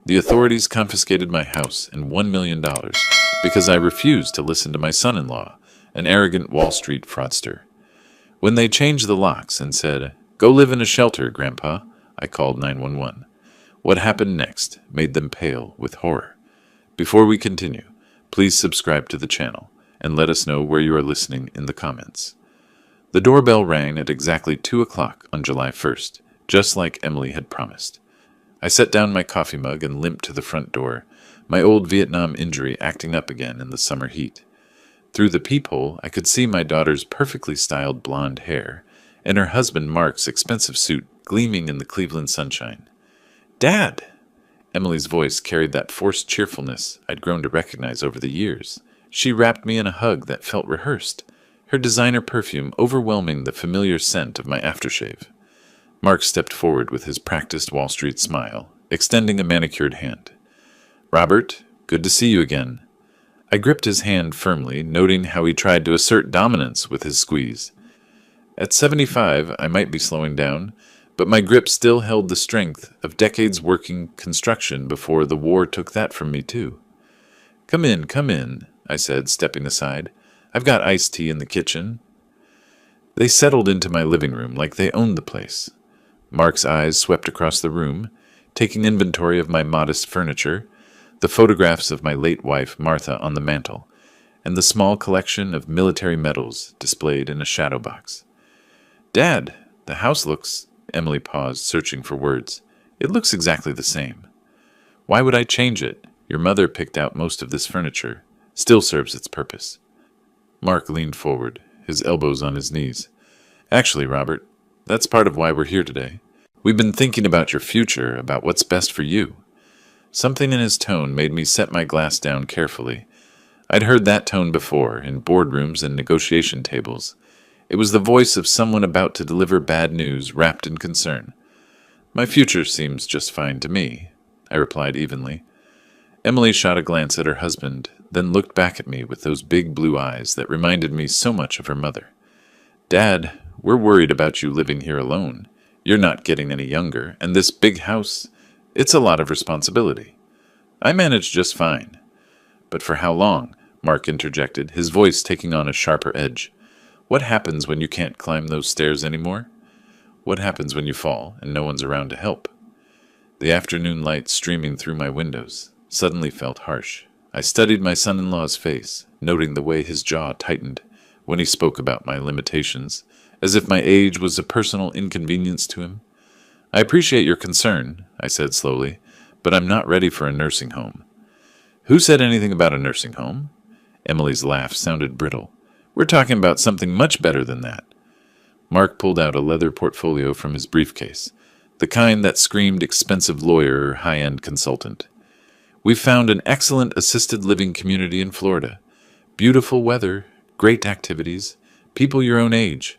The authorities confiscated my house and $1 million because I refused to listen to my son-in-law, an arrogant Wall Street fraudster. When they changed the locks and said, "Go live in a shelter, Grandpa," I called 911. What happened next made them pale with horror. Before we continue, please subscribe to the channel and let us know where you are listening in the comments. The doorbell rang at exactly 2 o'clock on July 1st, just like Emily had promised. I set down my coffee mug and limped to the front door, my old Vietnam injury acting up again in the summer heat. Through the peephole, I could see my daughter's perfectly styled blonde hair and her husband Mark's expensive suit gleaming in the Cleveland sunshine. "Dad!" Emily's voice carried that forced cheerfulness I'd grown to recognize over the years. She wrapped me in a hug that felt rehearsed, her designer perfume overwhelming the familiar scent of my aftershave. Mark stepped forward with his practiced Wall Street smile, extending a manicured hand. "Robert, good to see you again." I gripped his hand firmly, noting how he tried to assert dominance with his squeeze. At 75, I might be slowing down, but my grip still held the strength of decades working construction before the war took that from me too. Come in," I said, stepping aside. "I've got iced tea in the kitchen." They settled into my living room like they owned the place. Mark's eyes swept across the room, taking inventory of my modest furniture, the photographs of my late wife Martha on the mantel, and the small collection of military medals displayed in a shadow box. "Dad, the house looks—" Emily paused, searching for words. "It looks exactly the same." "Why would I change it? Your mother picked out most of this furniture. Still serves its purpose." Mark leaned forward, his elbows on his knees. "Actually, Robert, that's part of why we're here today. We've been thinking about your future, about what's best for you." Something in his tone made me set my glass down carefully. I'd heard that tone before, in boardrooms and negotiation tables. It was the voice of someone about to deliver bad news wrapped in concern. "My future seems just fine to me," I replied evenly. Emily shot a glance at her husband, then looked back at me with those big blue eyes that reminded me so much of her mother. "Dad, we're worried about you living here alone. You're not getting any younger, and this big house, it's a lot of responsibility." "I manage just fine." "But for how long?" Mark interjected, his voice taking on a sharper edge. "What happens when you can't climb those stairs anymore? What happens when you fall and no one's around to help?" The afternoon light streaming through my windows suddenly felt harsh. I studied my son-in-law's face, noting the way his jaw tightened when he spoke about my limitations, as if my age was a personal inconvenience to him. "I appreciate your concern," I said slowly, "but I'm not ready for a nursing home." "Who said anything about a nursing home?" Emily's laugh sounded brittle. "We're talking about something much better than that." Mark pulled out a leather portfolio from his briefcase, the kind that screamed expensive lawyer or high-end consultant. "We've found an excellent assisted living community in Florida. Beautiful weather, great activities, people your own age."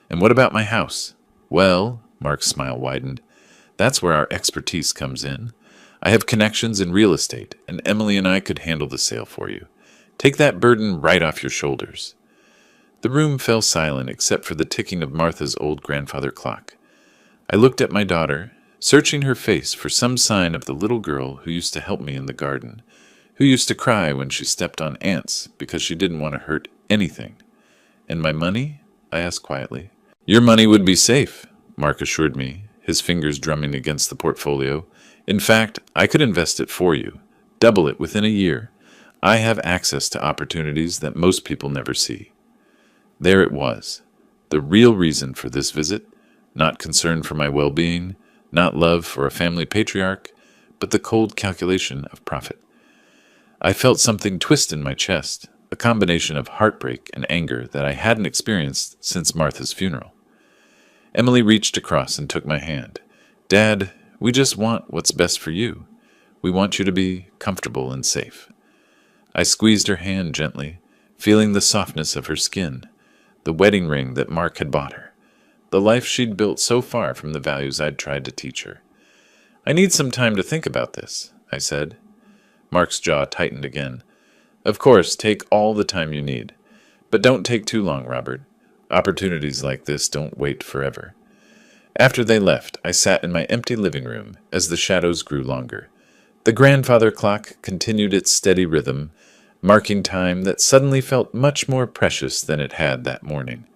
"And what about my house?" "Well," Mark's smile widened, "that's where our expertise comes in. I have connections in real estate, and Emily and I could handle the sale for you. Take that burden right off your shoulders." The room fell silent except for the ticking of Martha's old grandfather clock. I looked at my daughter, searching her face for some sign of the little girl who used to help me in the garden, who used to cry when she stepped on ants because she didn't want to hurt anything. "And my money?" I asked quietly. "Your money would be safe," Mark assured me, his fingers drumming against the portfolio. "In fact, I could invest it for you, double it within a year. I have access to opportunities that most people never see." There it was, the real reason for this visit, not concern for my well-being, not love for a family patriarch, but the cold calculation of profit. I felt something twist in my chest, a combination of heartbreak and anger that I hadn't experienced since Martha's funeral. Emily reached across and took my hand. "Dad, we just want what's best for you. We want you to be comfortable and safe." I squeezed her hand gently, feeling the softness of her skin, the wedding ring that Mark had bought her, the life she'd built so far from the values I'd tried to teach her. "I need some time to think about this," I said. Mark's jaw tightened again. "Of course, take all the time you need. But don't take too long, Robert. Opportunities like this don't wait forever." After they left, I sat in my empty living room as the shadows grew longer. The grandfather clock continued its steady rhythm, marking time that suddenly felt much more precious than it had that morning.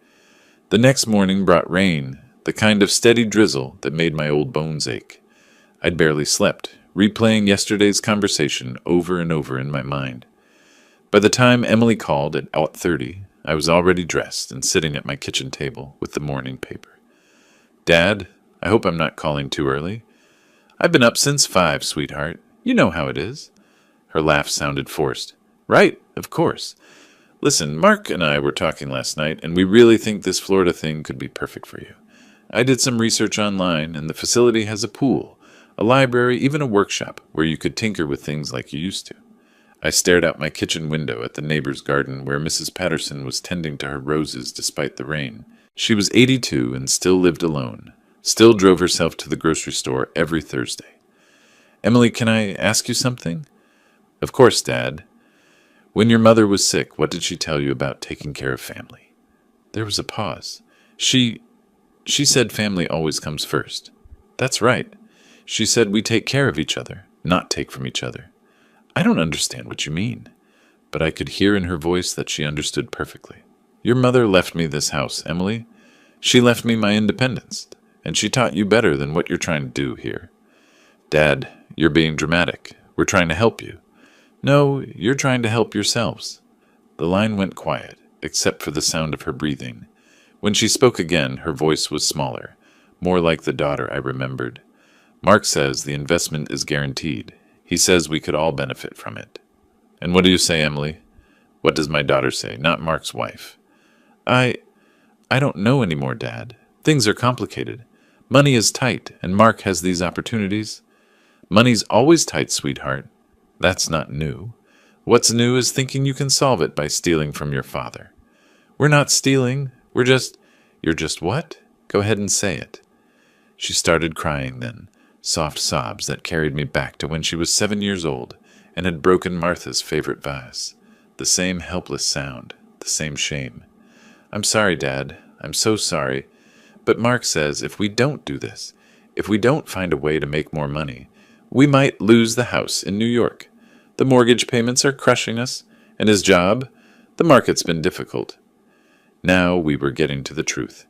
The next morning brought rain, the kind of steady drizzle that made my old bones ache. I'd barely slept, replaying yesterday's conversation over and over in my mind. By the time Emily called at 8:30, I was already dressed and sitting at my kitchen table with the morning paper. Dad, I hope I'm not calling too early. I've been up since 5, sweetheart. You know how it is. Her laugh sounded forced. Right, of course. Listen, Mark and I were talking last night, and we really think this Florida thing could be perfect for you. I did some research online, and the facility has a pool, a library, even a workshop where you could tinker with things like you used to. I stared out my kitchen window at the neighbor's garden where Mrs. Patterson was tending to her roses despite the rain. She was 82 and still lived alone, still drove herself to the grocery store every Thursday. Emily, can I ask you something? Of course, Dad. When your mother was sick, what did she tell you about taking care of family? There was a pause. She said family always comes first. That's right. She said we take care of each other, not take from each other. I don't understand what you mean. But I could hear in her voice that she understood perfectly. Your mother left me this house, Emily. She left me my independence, and she taught you better than what you're trying to do here. Dad, you're being dramatic. We're trying to help you. No, you're trying to help yourselves. The line went quiet, except for the sound of her breathing. When she spoke again, her voice was smaller, more like the daughter I remembered. Mark says the investment is guaranteed. He says we could all benefit from it. And what do you say, Emily? What does my daughter say, not Mark's wife? I don't know anymore, Dad. Things are complicated. Money is tight, and Mark has these opportunities. Money's always tight, sweetheart. That's not new. What's new is thinking you can solve it by stealing from your father. We're not stealing. You're just what? Go ahead and say it. She started crying then, soft sobs that carried me back to when she was 7 years old and had broken Martha's favorite vase. The same helpless sound, the same shame. I'm sorry, Dad. I'm so sorry. But Mark says if we don't do this, if we don't find a way to make more money, we might lose the house in New York. The mortgage payments are crushing us, and his job, the market's been difficult. Now we were getting to the truth.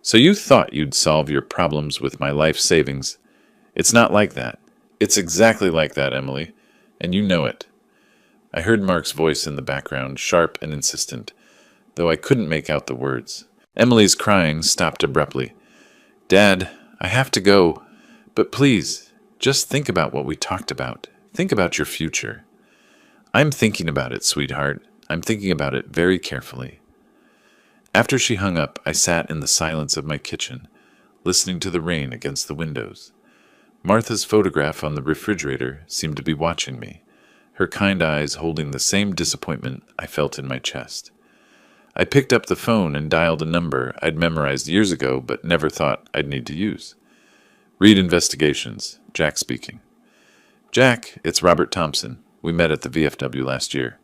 So you thought you'd solve your problems with my life savings. It's not like that. It's exactly like that, Emily, and you know it. I heard Mark's voice in the background, sharp and insistent, though I couldn't make out the words. Emily's crying stopped abruptly. Dad, I have to go, but please, just think about what we talked about. Think about your future. I'm thinking about it, sweetheart. I'm thinking about it very carefully. After she hung up, I sat in the silence of my kitchen, listening to the rain against the windows. Martha's photograph on the refrigerator seemed to be watching me, her kind eyes holding the same disappointment I felt in my chest. I picked up the phone and dialed a number I'd memorized years ago but never thought I'd need to use. Reed Investigations, Jack speaking. Jack, it's Robert Thompson. We met at the VFW last year.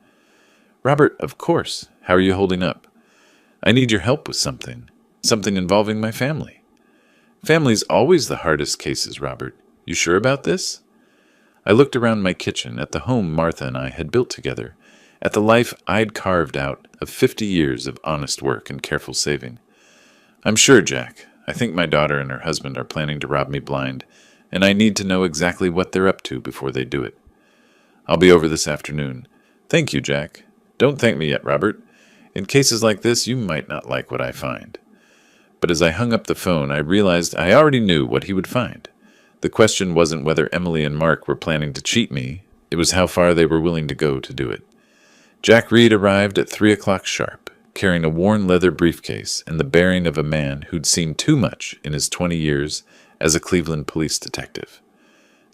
Robert, of course. How are you holding up? I need your help with something involving my family. Family's always the hardest cases, Robert. You sure about this? I looked around my kitchen at the home Martha and I had built together, at the life I'd carved out of 50 years of honest work and careful saving. I'm sure, Jack. I think my daughter and her husband are planning to rob me blind, and I need to know exactly what they're up to before they do it. I'll be over this afternoon. Thank you, Jack. Don't thank me yet, Robert. In cases like this, you might not like what I find. But as I hung up the phone, I realized I already knew what he would find. The question wasn't whether Emily and Mark were planning to cheat me. It was how far they were willing to go to do it. Jack Reed arrived at 3 o'clock sharp, carrying a worn leather briefcase and the bearing of a man who'd seen too much in his 20 years as a Cleveland police detective.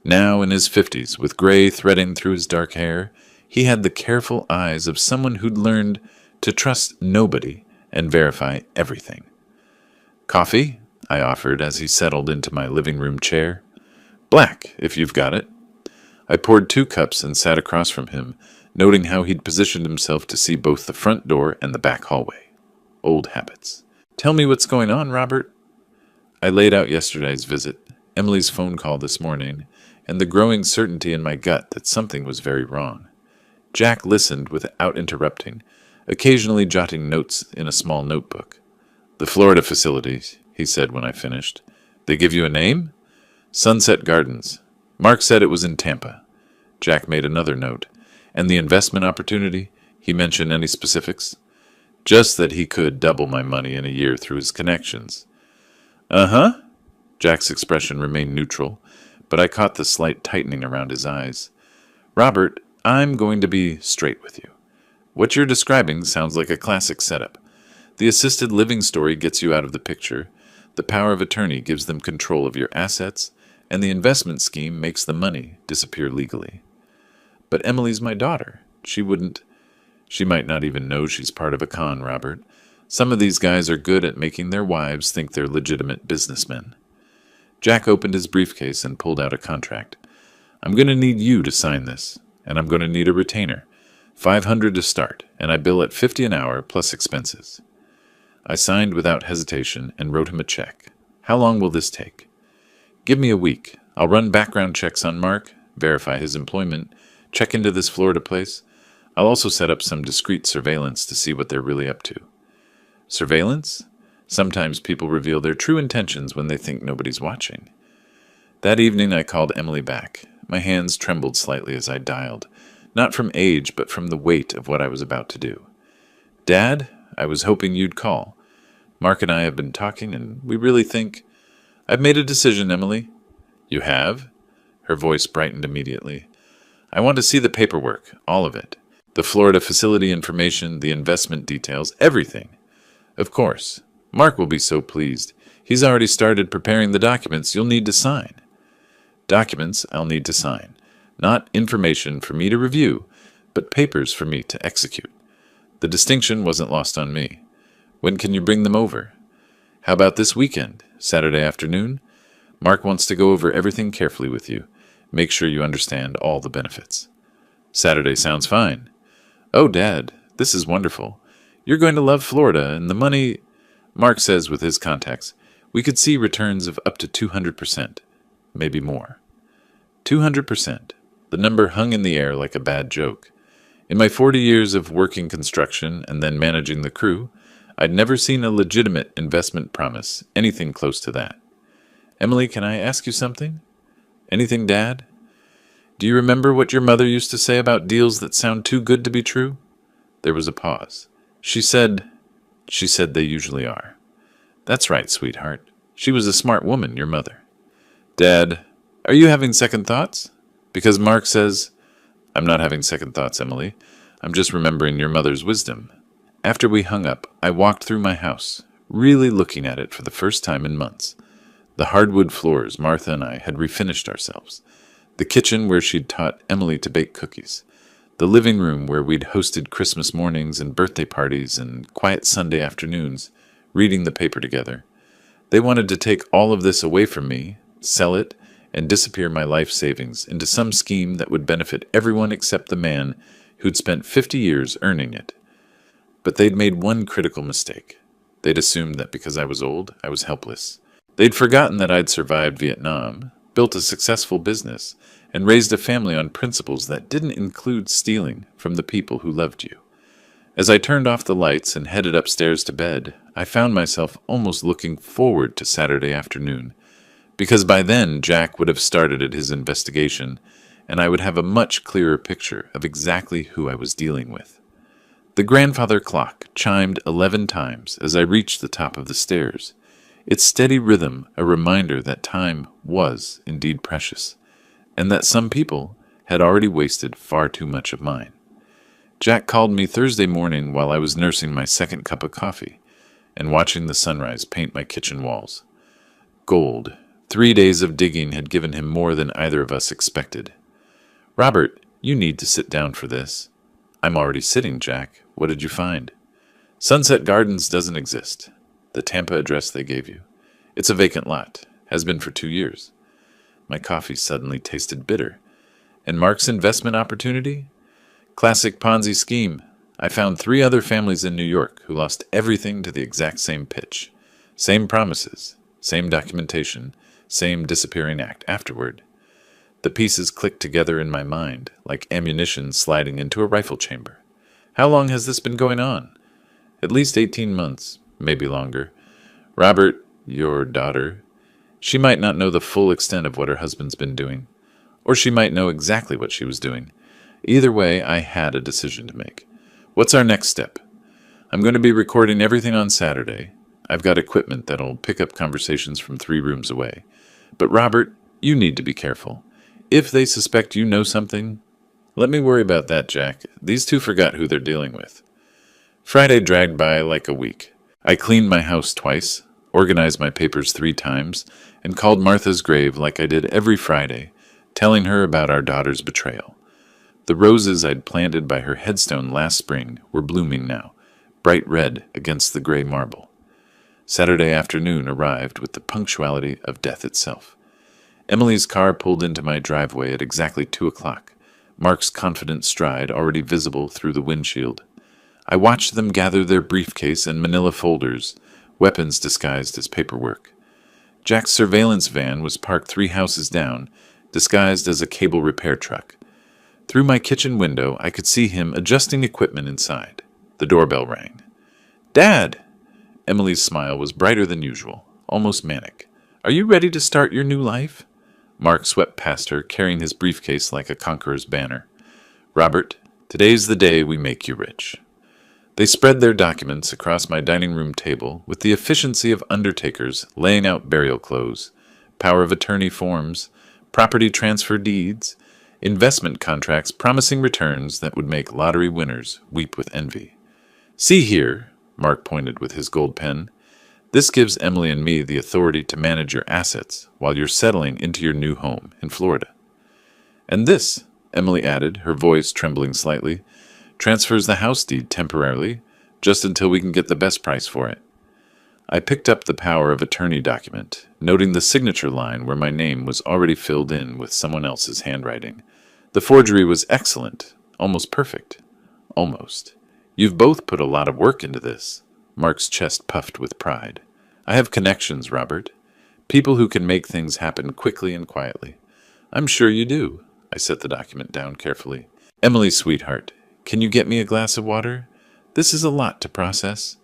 Now in his 50s, with gray threading through his dark hair, he had the careful eyes of someone who'd learned to trust nobody and verify everything. Coffee? I offered as he settled into my living room chair. Black, if you've got it. I poured 2 cups and sat across from him, noting how he'd positioned himself to see both the front door and the back hallway. Old habits. Tell me what's going on, Robert. I laid out yesterday's visit, Emily's phone call this morning, and the growing certainty in my gut that something was very wrong. Jack listened without interrupting, occasionally jotting notes in a small notebook. "The Florida facilities," he said when I finished. "They give you a name?" "Sunset Gardens. Mark said it was in Tampa." Jack made another note. "And the investment opportunity? He mentioned any specifics?" "Just that he could double my money in a year through his connections." "Uh-huh." Jack's expression remained neutral, but I caught the slight tightening around his eyes. "Robert, I'm going to be straight with you. What you're describing sounds like a classic setup. The assisted living story gets you out of the picture, the power of attorney gives them control of your assets, and the investment scheme makes the money disappear legally. But Emily's my daughter. She might not even know she's part of a con, Robert. Some of these guys are good at making their wives think they're legitimate businessmen." Jack opened his briefcase and pulled out a contract. "I'm going to need you to sign this, and I'm going to need a retainer. $500 to start, and I bill at $50 an hour plus expenses." I signed without hesitation and wrote him a check. "How long will this take?" "Give me a week. I'll run background checks on Mark, verify his employment, check into this Florida place. I'll also set up some discreet surveillance to see what they're really up to." "Surveillance?" Sometimes people reveal their true intentions when they think nobody's watching. That evening I called Emily back. My hands trembled slightly as I dialed, not from age, but from the weight of what I was about to do. "Dad, I was hoping you'd call. Mark and I have been talking, and we really think—" "I've made a decision, Emily." "You have?" Her voice brightened immediately. "I want to see the paperwork, all of it. The Florida facility information, the investment details, everything." "Of course. Mark will be so pleased. He's already started preparing the documents you'll need to sign." "Documents I'll need to sign. Not information for me to review, but papers for me to execute." The distinction wasn't lost on me. "When can you bring them over?" "How about this weekend? Saturday afternoon? Mark wants to go over everything carefully with you. Make sure you understand all the benefits." "Saturday sounds fine." "Oh, Dad, this is wonderful. You're going to love Florida, and the money—" Mark says with his contacts, we could see returns of up to 200%, maybe more. 200%. The number hung in the air like a bad joke. In my 40 years of working construction and then managing the crew, I'd never seen a legitimate investment promise anything close to that. "Emily, can I ask you something?" "Anything, Dad?" "Do you remember what your mother used to say about deals that sound too good to be true?" There was a pause. She said they usually are." "That's right, sweetheart. She was a smart woman, your mother." "Dad, are you having second thoughts? Because Mark says—" "I'm not having second thoughts, Emily. I'm just remembering your mother's wisdom." After we hung up, I walked through my house, really looking at it for the first time in months. The hardwood floors Martha and I had refinished ourselves. The kitchen where she'd taught Emily to bake cookies. The living room where we'd hosted Christmas mornings and birthday parties and quiet Sunday afternoons, reading the paper together. They wanted to take all of this away from me, sell it, and disappear my life savings into some scheme that would benefit everyone except the man who'd spent 50 years earning it. But they'd made one critical mistake. They'd assumed that because I was old, I was helpless. They'd forgotten that I'd survived Vietnam, built a successful business, and raised a family on principles that didn't include stealing from the people who loved you. As I turned off the lights and headed upstairs to bed, I found myself almost looking forward to Saturday afternoon, because by then Jack would have started at his investigation, and I would have a much clearer picture of exactly who I was dealing with. The grandfather clock chimed 11 times as I reached the top of the stairs, its steady rhythm a reminder that time was indeed precious, and that some people had already wasted far too much of mine. Jack called me Thursday morning while I was nursing my second cup of coffee and watching the sunrise paint my kitchen walls. Gold. 3 days of digging had given him more than either of us expected. "Robert, you need to sit down for this." "I'm already sitting, Jack. What did you find?" "Sunset Gardens doesn't exist. The Tampa address they gave you. It's a vacant lot. Has been for 2 years. My coffee suddenly tasted bitter. And Mark's investment opportunity? Classic Ponzi scheme. I found 3 other families in New York who lost everything to the exact same pitch. Same promises, same documentation, same disappearing act afterward. The pieces clicked together in my mind, like ammunition sliding into a rifle chamber. How long has this been going on? At least 18 months, maybe longer. Robert, your daughter, she might not know the full extent of what her husband's been doing. Or she might know exactly what she was doing. Either way, I had a decision to make. What's our next step? I'm going to be recording everything on Saturday. I've got equipment that'll pick up conversations from 3 rooms away. But Robert, you need to be careful. If they suspect you know something, let me worry about that, Jack. These two forgot who they're dealing with. Friday dragged by like a week. I cleaned my house twice, organized my papers 3 times, and called Martha's grave like I did every Friday, telling her about our daughter's betrayal. The roses I'd planted by her headstone last spring were blooming now, bright red against the gray marble. Saturday afternoon arrived with the punctuality of death itself. Emily's car pulled into my driveway at exactly 2 o'clock, Mark's confident stride already visible through the windshield. I watched them gather their briefcase and manila folders, weapons disguised as paperwork. Jack's surveillance van was parked 3 houses down, disguised as a cable repair truck. Through my kitchen window, I could see him adjusting equipment inside. The doorbell rang. "Dad!" Emily's smile was brighter than usual, almost manic. "Are you ready to start your new life?" Mark swept past her, carrying his briefcase like a conqueror's banner. "Robert, today's the day we make you rich." They spread their documents across my dining room table with the efficiency of undertakers laying out burial clothes, power of attorney forms, property transfer deeds, investment contracts promising returns that would make lottery winners weep with envy. "See here," Mark pointed with his gold pen. "This gives Emily and me the authority to manage your assets while you're settling into your new home in Florida. And this," Emily added, her voice trembling slightly, "transfers the house deed temporarily, just until we can get the best price for it." I picked up the power of attorney document, noting the signature line where my name was already filled in with someone else's handwriting. The forgery was excellent, almost perfect. Almost. "You've both put a lot of work into this." Mark's chest puffed with pride. "I have connections, Robert. People who can make things happen quickly and quietly." "I'm sure you do." I set the document down carefully. "Emily, sweetheart, can you get me a glass of water? This is a lot to process."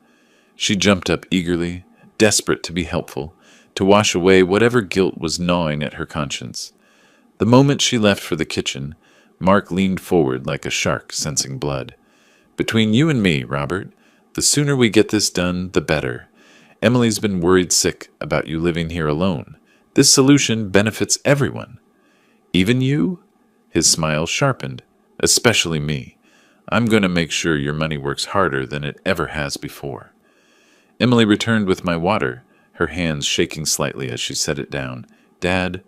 She jumped up eagerly, desperate to be helpful, to wash away whatever guilt was gnawing at her conscience. The moment she left for the kitchen, Mark leaned forward like a shark sensing blood. "Between you and me, Robert, the sooner we get this done, the better. Emily's been worried sick about you living here alone. This solution benefits everyone." "Even you?" His smile sharpened. "Especially me. I'm going to make sure your money works harder than it ever has before." Emily returned with my water, her hands shaking slightly as she set it down. "Dad,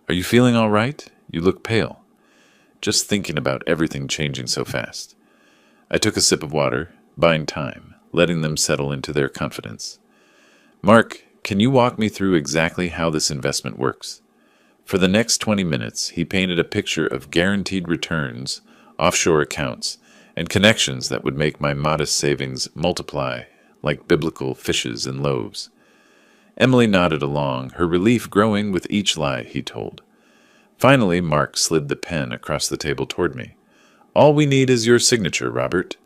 are you feeling all right? You look pale." "Just thinking about everything changing so fast." I took a sip of water, buying time, letting them settle into their confidence. "Mark, can you walk me through exactly how this investment works?" For the next 20 minutes, he painted a picture of guaranteed returns, offshore accounts, and connections that would make my modest savings multiply like biblical fishes and loaves. Emily nodded along, her relief growing with each lie he told. Finally, Mark slid the pen across the table toward me. "All we need is your signature, Robert.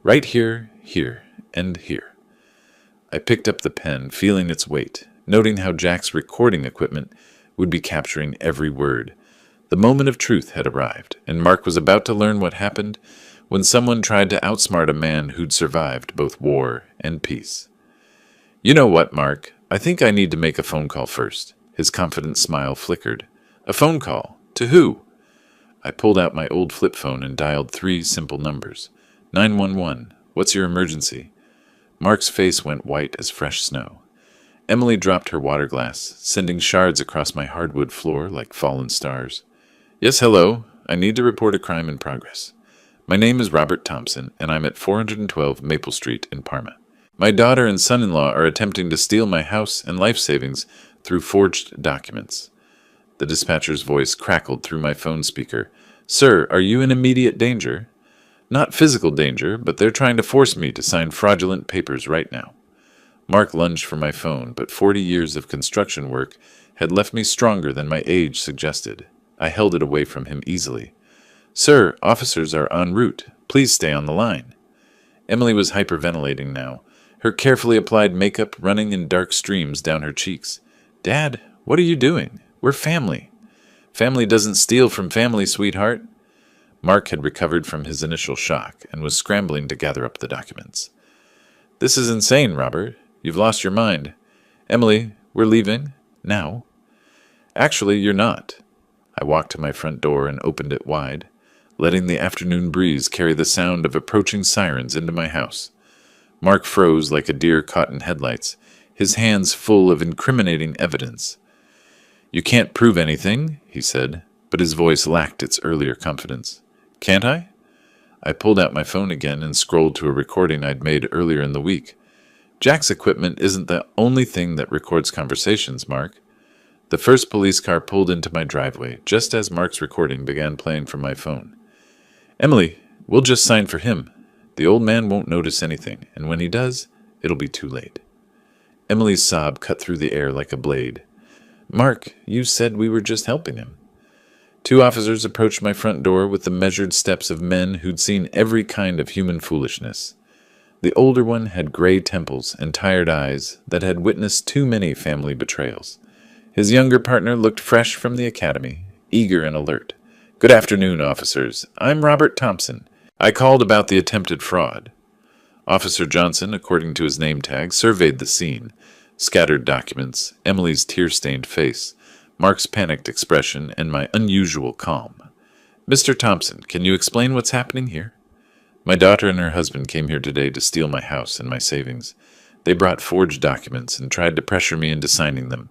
Right here, here, and here." I picked up the pen, feeling its weight, noting how Jack's recording equipment would be capturing every word. The moment of truth had arrived, and Mark was about to learn what happened when someone tried to outsmart a man who'd survived both war and peace. "You know what, Mark? I think I need to make a phone call first." His confident smile flickered. "A phone call? To who?" I pulled out my old flip phone and dialed 3 simple numbers. 911. "What's your emergency?" Mark's face went white as fresh snow. Emily dropped her water glass, sending shards across my hardwood floor like fallen stars. "Yes, hello. I need to report a crime in progress. My name is Robert Thompson, and I'm at 412 Maple Street in Parma. My daughter and son-in-law are attempting to steal my house and life savings through forged documents." The dispatcher's voice crackled through my phone speaker. "Sir, are you in immediate danger?" "Not physical danger, but they're trying to force me to sign fraudulent papers right now." Mark lunged for my phone, but 40 years of construction work had left me stronger than my age suggested. I held it away from him easily. Sir, officers are en route. Please stay on the line. Emily was hyperventilating now, her carefully applied makeup running in dark streams down her cheeks. Dad, what are you doing? We're family. Family doesn't steal from family, sweetheart. Mark had recovered from his initial shock and was scrambling to gather up the documents. This is insane, Robert. You've lost your mind. Emily, we're leaving. Now. Actually, you're not. I walked to my front door and opened it wide, letting the afternoon breeze carry the sound of approaching sirens into my house. Mark froze like a deer caught in headlights, his hands full of incriminating evidence. You can't prove anything, he said, but his voice lacked its earlier confidence. Can't I? I pulled out my phone again and scrolled to a recording I'd made earlier in the week. Jack's equipment isn't the only thing that records conversations, Mark. The first police car pulled into my driveway, just as Mark's recording began playing from my phone. Emily, we'll just sign for him. The old man won't notice anything, and when he does, it'll be too late. Emily's sob cut through the air like a blade. Mark, you said we were just helping him. Two officers approached my front door with the measured steps of men who'd seen every kind of human foolishness. The older one had gray temples and tired eyes that had witnessed too many family betrayals. His younger partner looked fresh from the academy, eager and alert. Good afternoon, officers. I'm Robert Thompson. I called about the attempted fraud. Officer Johnson, according to his name tag, surveyed the scene. Scattered documents, Emily's tear-stained face, Mark's panicked expression, and my unusual calm. Mr. Thompson, can you explain what's happening here? My daughter and her husband came here today to steal my house and my savings. They brought forged documents and tried to pressure me into signing them.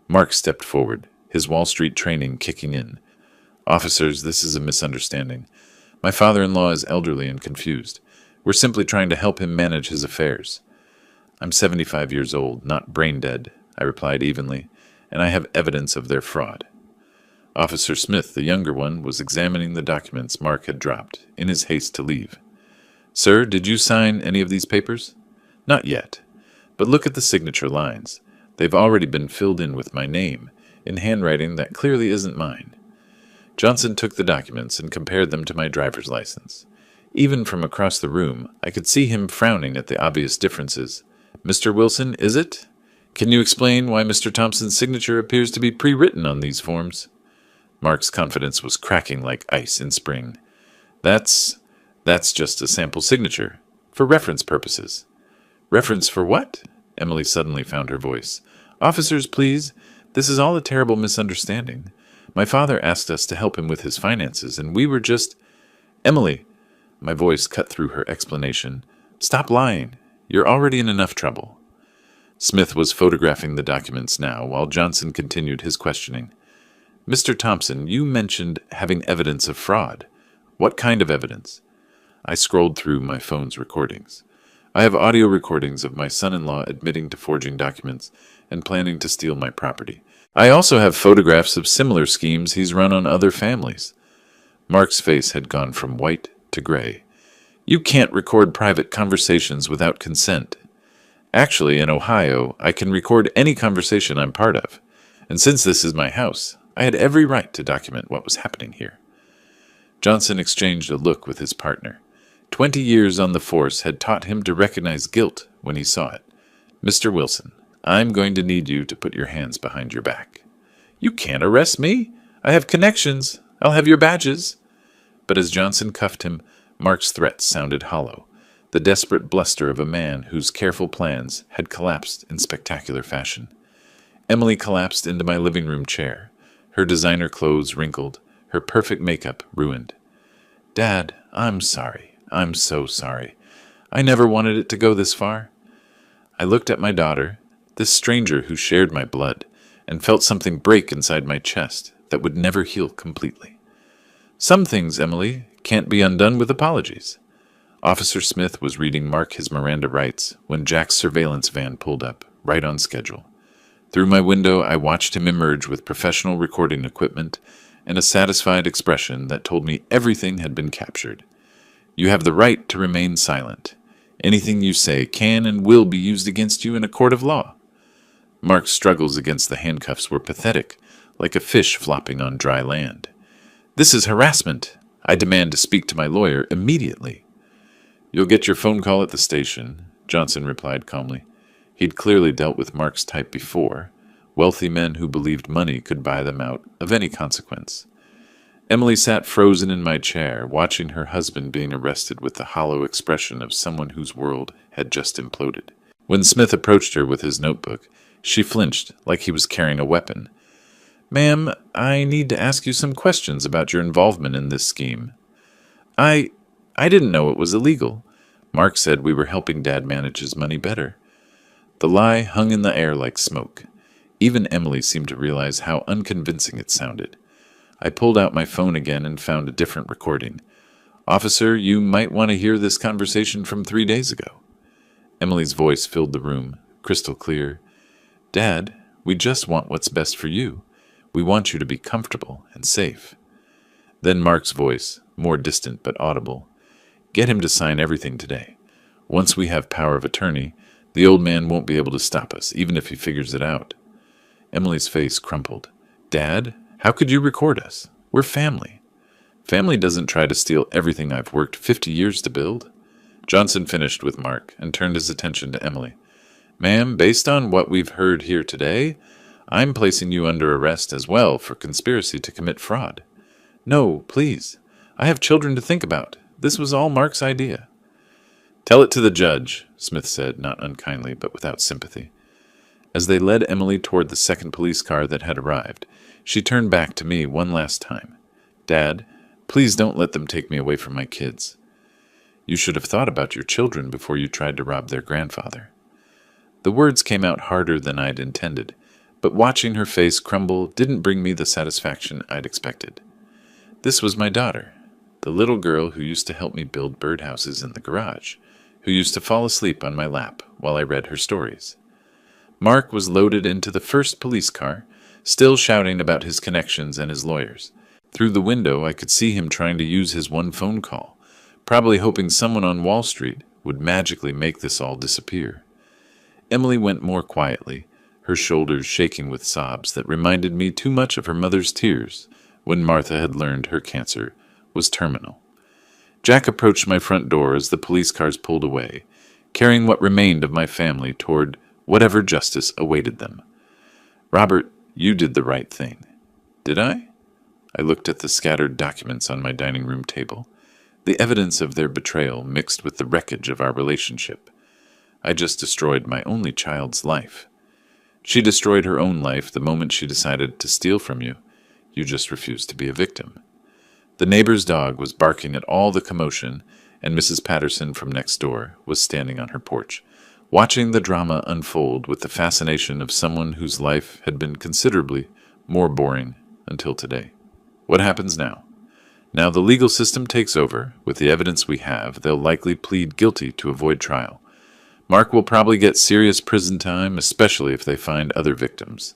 Mark stepped forward, his Wall Street training kicking in. Officers, this is a misunderstanding. My father-in-law is elderly and confused. We're simply trying to help him manage his affairs. I'm 75 years old, not brain-dead, I replied evenly, and I have evidence of their fraud. Officer Smith, the younger one, was examining the documents Mark had dropped, in his haste to leave. Sir, did you sign any of these papers? Not yet, but look at the signature lines. They've already been filled in with my name, in handwriting that clearly isn't mine. Johnson took the documents and compared them to my driver's license. Even from across the room, I could see him frowning at the obvious differences. Mr. Wilson, is it? Can you explain why Mr. Thompson's signature appears to be pre-written on these forms? Mark's confidence was cracking like ice in spring. That's just a sample signature, for reference purposes. Reference for what? Emily suddenly found her voice. Officers, please. This is all a terrible misunderstanding. My father asked us to help him with his finances, and we were just... Emily, my voice cut through her explanation. Stop lying. You're already in enough trouble. Smith was photographing the documents now, while Johnson continued his questioning. Mr. Thompson, you mentioned having evidence of fraud. What kind of evidence? I scrolled through my phone's recordings. I have audio recordings of my son-in-law admitting to forging documents and planning to steal my property. I also have photographs of similar schemes he's run on other families. Mark's face had gone from white to gray. You can't record private conversations without consent. Actually, in Ohio, I can record any conversation I'm part of. And since this is my house, I had every right to document what was happening here. Johnson exchanged a look with his partner. 20 years on the force had taught him to recognize guilt when he saw it. Mr. Wilson, I'm going to need you to put your hands behind your back. You can't arrest me. I have connections. I'll have your badges. But as Johnson cuffed him, Mark's threats sounded hollow, the desperate bluster of a man whose careful plans had collapsed in spectacular fashion. Emily collapsed into my living room chair, her designer clothes wrinkled, her perfect makeup ruined. Dad, I'm sorry. I'm so sorry. I never wanted it to go this far. I looked at my daughter, this stranger who shared my blood, and felt something break inside my chest that would never heal completely. Some things, Emily, can't be undone with apologies. Officer Smith was reading Mark his Miranda rights when Jack's surveillance van pulled up, right on schedule. Through my window, I watched him emerge with professional recording equipment and a satisfied expression that told me everything had been captured. You have the right to remain silent. Anything you say can and will be used against you in a court of law. Mark's struggles against the handcuffs were pathetic, like a fish flopping on dry land. "This is harassment. I demand to speak to my lawyer immediately." "You'll get your phone call at the station," Johnson replied calmly. He'd clearly dealt with Mark's type before, wealthy men who believed money could buy them out of any consequence. Emily sat frozen in my chair, watching her husband being arrested with the hollow expression of someone whose world had just imploded. When Smith approached her with his notebook, she flinched like he was carrying a weapon. "Ma'am, I need to ask you some questions about your involvement in this scheme." I didn't know it was illegal. Mark said we were helping Dad manage his money better." The lie hung in the air like smoke. Even Emily seemed to realize how unconvincing it sounded. I pulled out my phone again and found a different recording. "Officer, you might want to hear this conversation from 3 days ago." Emily's voice filled the room, crystal clear. "Dad, we just want what's best for you. We want you to be comfortable and safe." Then Mark's voice, more distant but audible. "Get him to sign everything today. Once we have power of attorney, the old man won't be able to stop us, even if he figures it out." Emily's face crumpled. "Dad, how could you record us? We're family." "Family doesn't try to steal everything I've worked 50 years to build." Johnson finished with Mark and turned his attention to Emily. "Ma'am, based on what we've heard here today, I'm placing you under arrest as well for conspiracy to commit fraud." "No, please. I have children to think about. This was all Mark's idea." "Tell it to the judge," Smith said, not unkindly, but without sympathy. As they led Emily toward the second police car that had arrived, she turned back to me one last time. "Dad, please don't let them take me away from my kids." "You should have thought about your children before you tried to rob their grandfather." The words came out harder than I'd intended, but watching her face crumble didn't bring me the satisfaction I'd expected. This was my daughter, the little girl who used to help me build birdhouses in the garage, who used to fall asleep on my lap while I read her stories. Mark was loaded into the first police car, still shouting about his connections and his lawyers. Through the window, I could see him trying to use his one phone call, probably hoping someone on Wall Street would magically make this all disappear. Emily went more quietly, her shoulders shaking with sobs that reminded me too much of her mother's tears when Martha had learned her cancer was terminal. Jack approached my front door as the police cars pulled away, carrying what remained of my family toward whatever justice awaited them. "Robert, you did the right thing." "Did I?" I looked at the scattered documents on my dining room table, the evidence of their betrayal mixed with the wreckage of our relationship. I just destroyed my only child's life. She destroyed her own life the moment she decided to steal from you. You just refused to be a victim. The neighbor's dog was barking at all the commotion, and Mrs. Patterson from next door was standing on her porch, watching the drama unfold with the fascination of someone whose life had been considerably more boring until today. What happens now? Now the legal system takes over. With the evidence we have, they'll likely plead guilty to avoid trial. Mark will probably get serious prison time, especially if they find other victims.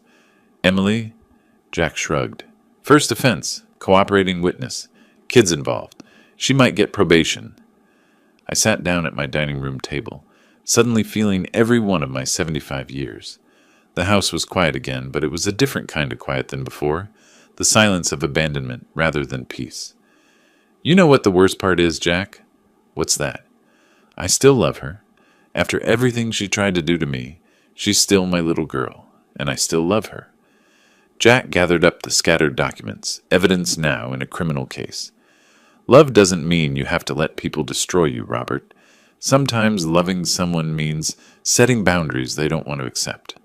Emily? Jack shrugged. First offense, cooperating witness, kids involved. She might get probation. I sat down at my dining room table, suddenly feeling every one of my 75 years. The house was quiet again, but it was a different kind of quiet than before, the silence of abandonment rather than peace. You know what the worst part is, Jack? What's that? I still love her. After everything she tried to do to me, she's still my little girl, and I still love her. Jack gathered up the scattered documents, evidence now in a criminal case. Love doesn't mean you have to let people destroy you, Robert. Sometimes loving someone means setting boundaries they don't want to accept.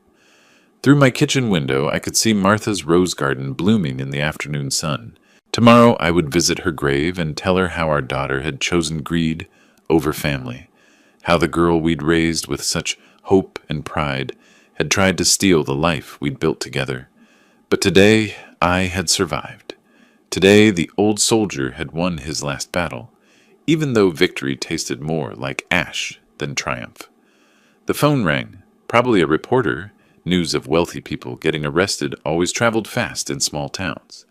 Through my kitchen window, I could see Martha's rose garden blooming in the afternoon sun. Tomorrow I would visit her grave and tell her how our daughter had chosen greed over family, how the girl we'd raised with such hope and pride had tried to steal the life we'd built together. But today I had survived. Today the old soldier had won his last battle, even though victory tasted more like ash than triumph. The phone rang, probably a reporter. News of wealthy people getting arrested always traveled fast in small towns.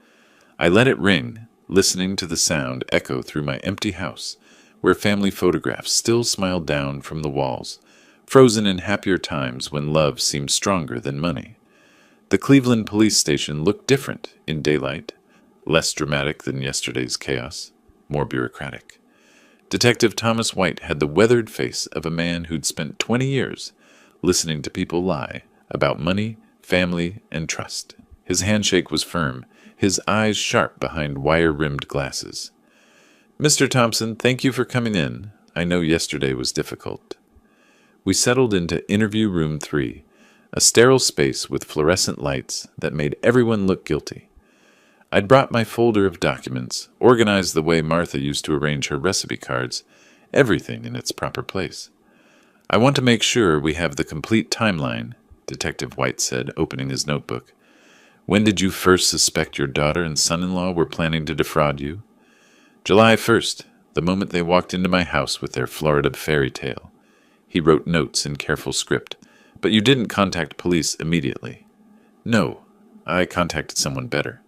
I let it ring, listening to the sound echo through my empty house, where family photographs still smiled down from the walls, frozen in happier times when love seemed stronger than money. The Cleveland police station looked different in daylight, less dramatic than yesterday's chaos, more bureaucratic. Detective Thomas White had the weathered face of a man who'd spent 20 years listening to people lie about money, family, and trust. His handshake was firm, his eyes sharp behind wire-rimmed glasses. "Mr. Thompson, thank you for coming in. I know yesterday was difficult." We settled into interview room 3, a sterile space with fluorescent lights that made everyone look guilty. I'd brought my folder of documents, organized the way Martha used to arrange her recipe cards, everything in its proper place. "I want to make sure we have the complete timeline," Detective White said, opening his notebook. "When did you first suspect your daughter and son-in-law were planning to defraud you?" "July 1st, the moment they walked into my house with their Florida fairy tale." He wrote notes in careful script. "But you didn't contact police immediately." "No, I contacted someone better."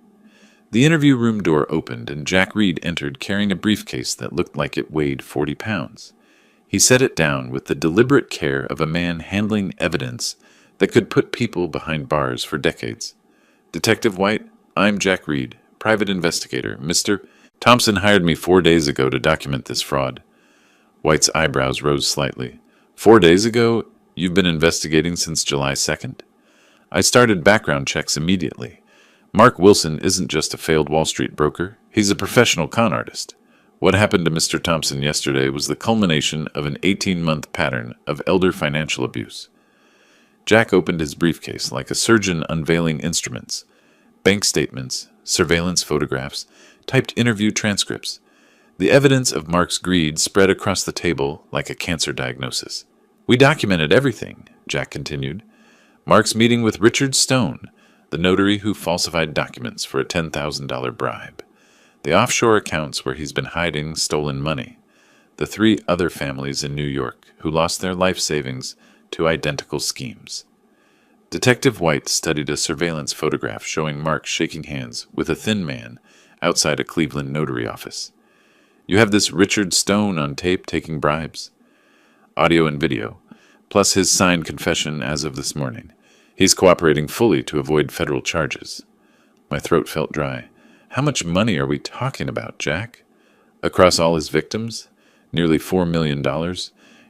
The interview room door opened, and Jack Reed entered carrying a briefcase that looked like it weighed 40 pounds. He set it down with the deliberate care of a man handling evidence that could put people behind bars for decades. "Detective White, I'm Jack Reed, private investigator. Mr. Thompson hired me 4 days ago to document this fraud." White's eyebrows rose slightly. "4 days ago? You've been investigating since July 2nd? "I started background checks immediately. Mark Wilson isn't just a failed Wall Street broker. He's a professional con artist. What happened to Mr. Thompson yesterday was the culmination of an 18-month pattern of elder financial abuse." Jack opened his briefcase like a surgeon unveiling instruments. Bank statements, surveillance photographs, typed interview transcripts. The evidence of Mark's greed spread across the table like a cancer diagnosis. "We documented everything," Jack continued. "Mark's meeting with Richard Stone, the notary who falsified documents for a $10,000 bribe. The offshore accounts where he's been hiding stolen money. The 3 other families in New York who lost their life savings to identical schemes." Detective White studied a surveillance photograph showing Mark shaking hands with a thin man outside a Cleveland notary office. "You have this Richard Stone on tape taking bribes?" "Audio and video, plus his signed confession as of this morning. He's cooperating fully to avoid federal charges." My throat felt dry. "How much money are we talking about, Jack?" "Across all his victims? Nearly $4 million.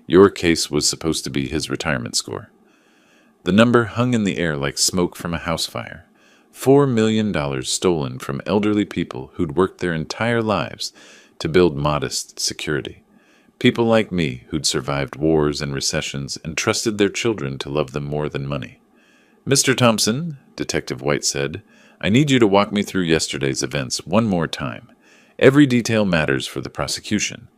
Your case was supposed to be his retirement score." The number hung in the air like smoke from a house fire. $4 million stolen from elderly people who'd worked their entire lives to build modest security. People like me who'd survived wars and recessions and trusted their children to love them more than money. "Mr. Thompson," Detective White said, "I need you to walk me through yesterday's events one more time. Every detail matters for the prosecution."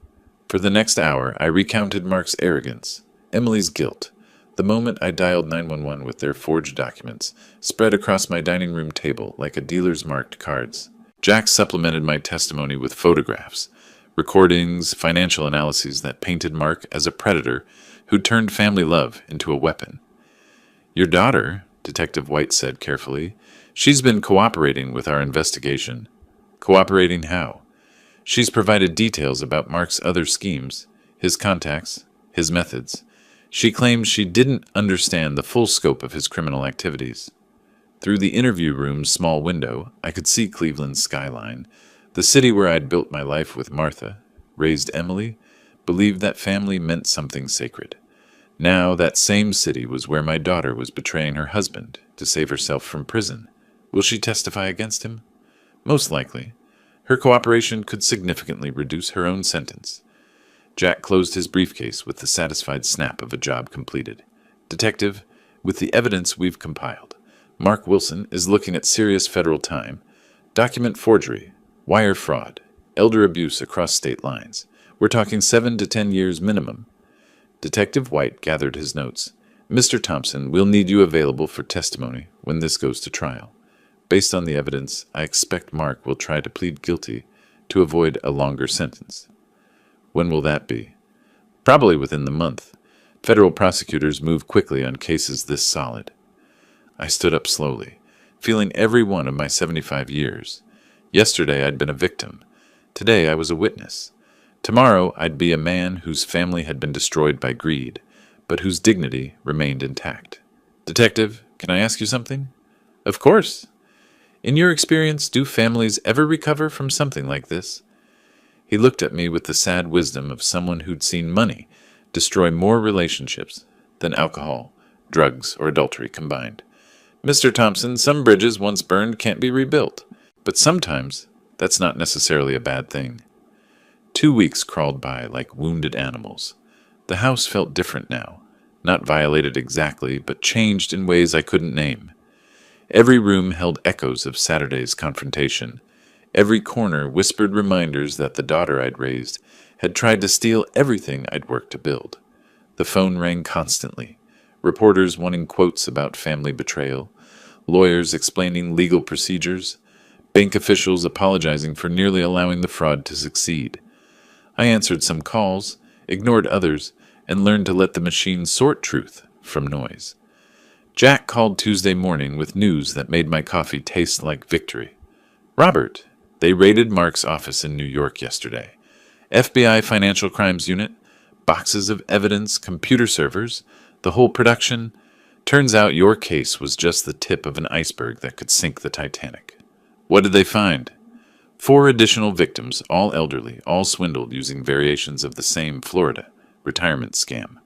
For the next hour, I recounted Mark's arrogance, Emily's guilt, the moment I dialed 911 with their forged documents, spread across my dining room table like a dealer's marked cards. Jack supplemented my testimony with photographs, recordings, financial analyses that painted Mark as a predator who turned family love into a weapon. "Your daughter," Detective White said carefully, "she's been cooperating with our investigation." "Cooperating how?" "She's provided details about Mark's other schemes, his contacts, his methods. She claims she didn't understand the full scope of his criminal activities." Through the interview room's small window, I could see Cleveland's skyline, the city where I'd built my life with Martha, raised Emily, believed that family meant something sacred. Now that same city was where my daughter was betraying her husband to save herself from prison. Will she testify against him? Most likely. Her cooperation could significantly reduce her own sentence. Jack closed his briefcase with the satisfied snap of a job completed. "Detective, with the evidence we've compiled, Mark Wilson is looking at serious federal time, document forgery, wire fraud, elder abuse across state lines. We're talking 7 to 10 years minimum." Detective White gathered his notes. "Mr. Thompson, we'll need you available for testimony when this goes to trial. Based on the evidence, I expect Mark will try to plead guilty to avoid a longer sentence." "When will that be?" "Probably within the month. Federal prosecutors move quickly on cases this solid." I stood up slowly, feeling every one of my 75 years. Yesterday I'd been a victim. Today I was a witness. Tomorrow I'd be a man whose family had been destroyed by greed, but whose dignity remained intact. "Detective, can I ask you something?" Of course. In your experience, do families ever recover from something like this? He looked at me with the sad wisdom of someone who'd seen money destroy more relationships than alcohol, drugs, or adultery combined. Mr. Thompson, some bridges once burned can't be rebuilt, but sometimes that's not necessarily a bad thing. 2 weeks crawled by like wounded animals. The house felt different now, not violated exactly, but changed in ways I couldn't name. Every room held echoes of Saturday's confrontation. Every corner whispered reminders that the daughter I'd raised had tried to steal everything I'd worked to build. The phone rang constantly, reporters wanting quotes about family betrayal, lawyers explaining legal procedures, bank officials apologizing for nearly allowing the fraud to succeed. I answered some calls, ignored others, and learned to let the machine sort truth from noise. Jack called Tuesday morning with news that made my coffee taste like victory. Robert, they raided Mark's office in New York yesterday. FBI Financial Crimes Unit, boxes of evidence, computer servers, the whole production. Turns out your case was just the tip of an iceberg that could sink the Titanic. What did they find? 4 additional victims, all elderly, all swindled using variations of the same Florida retirement scam.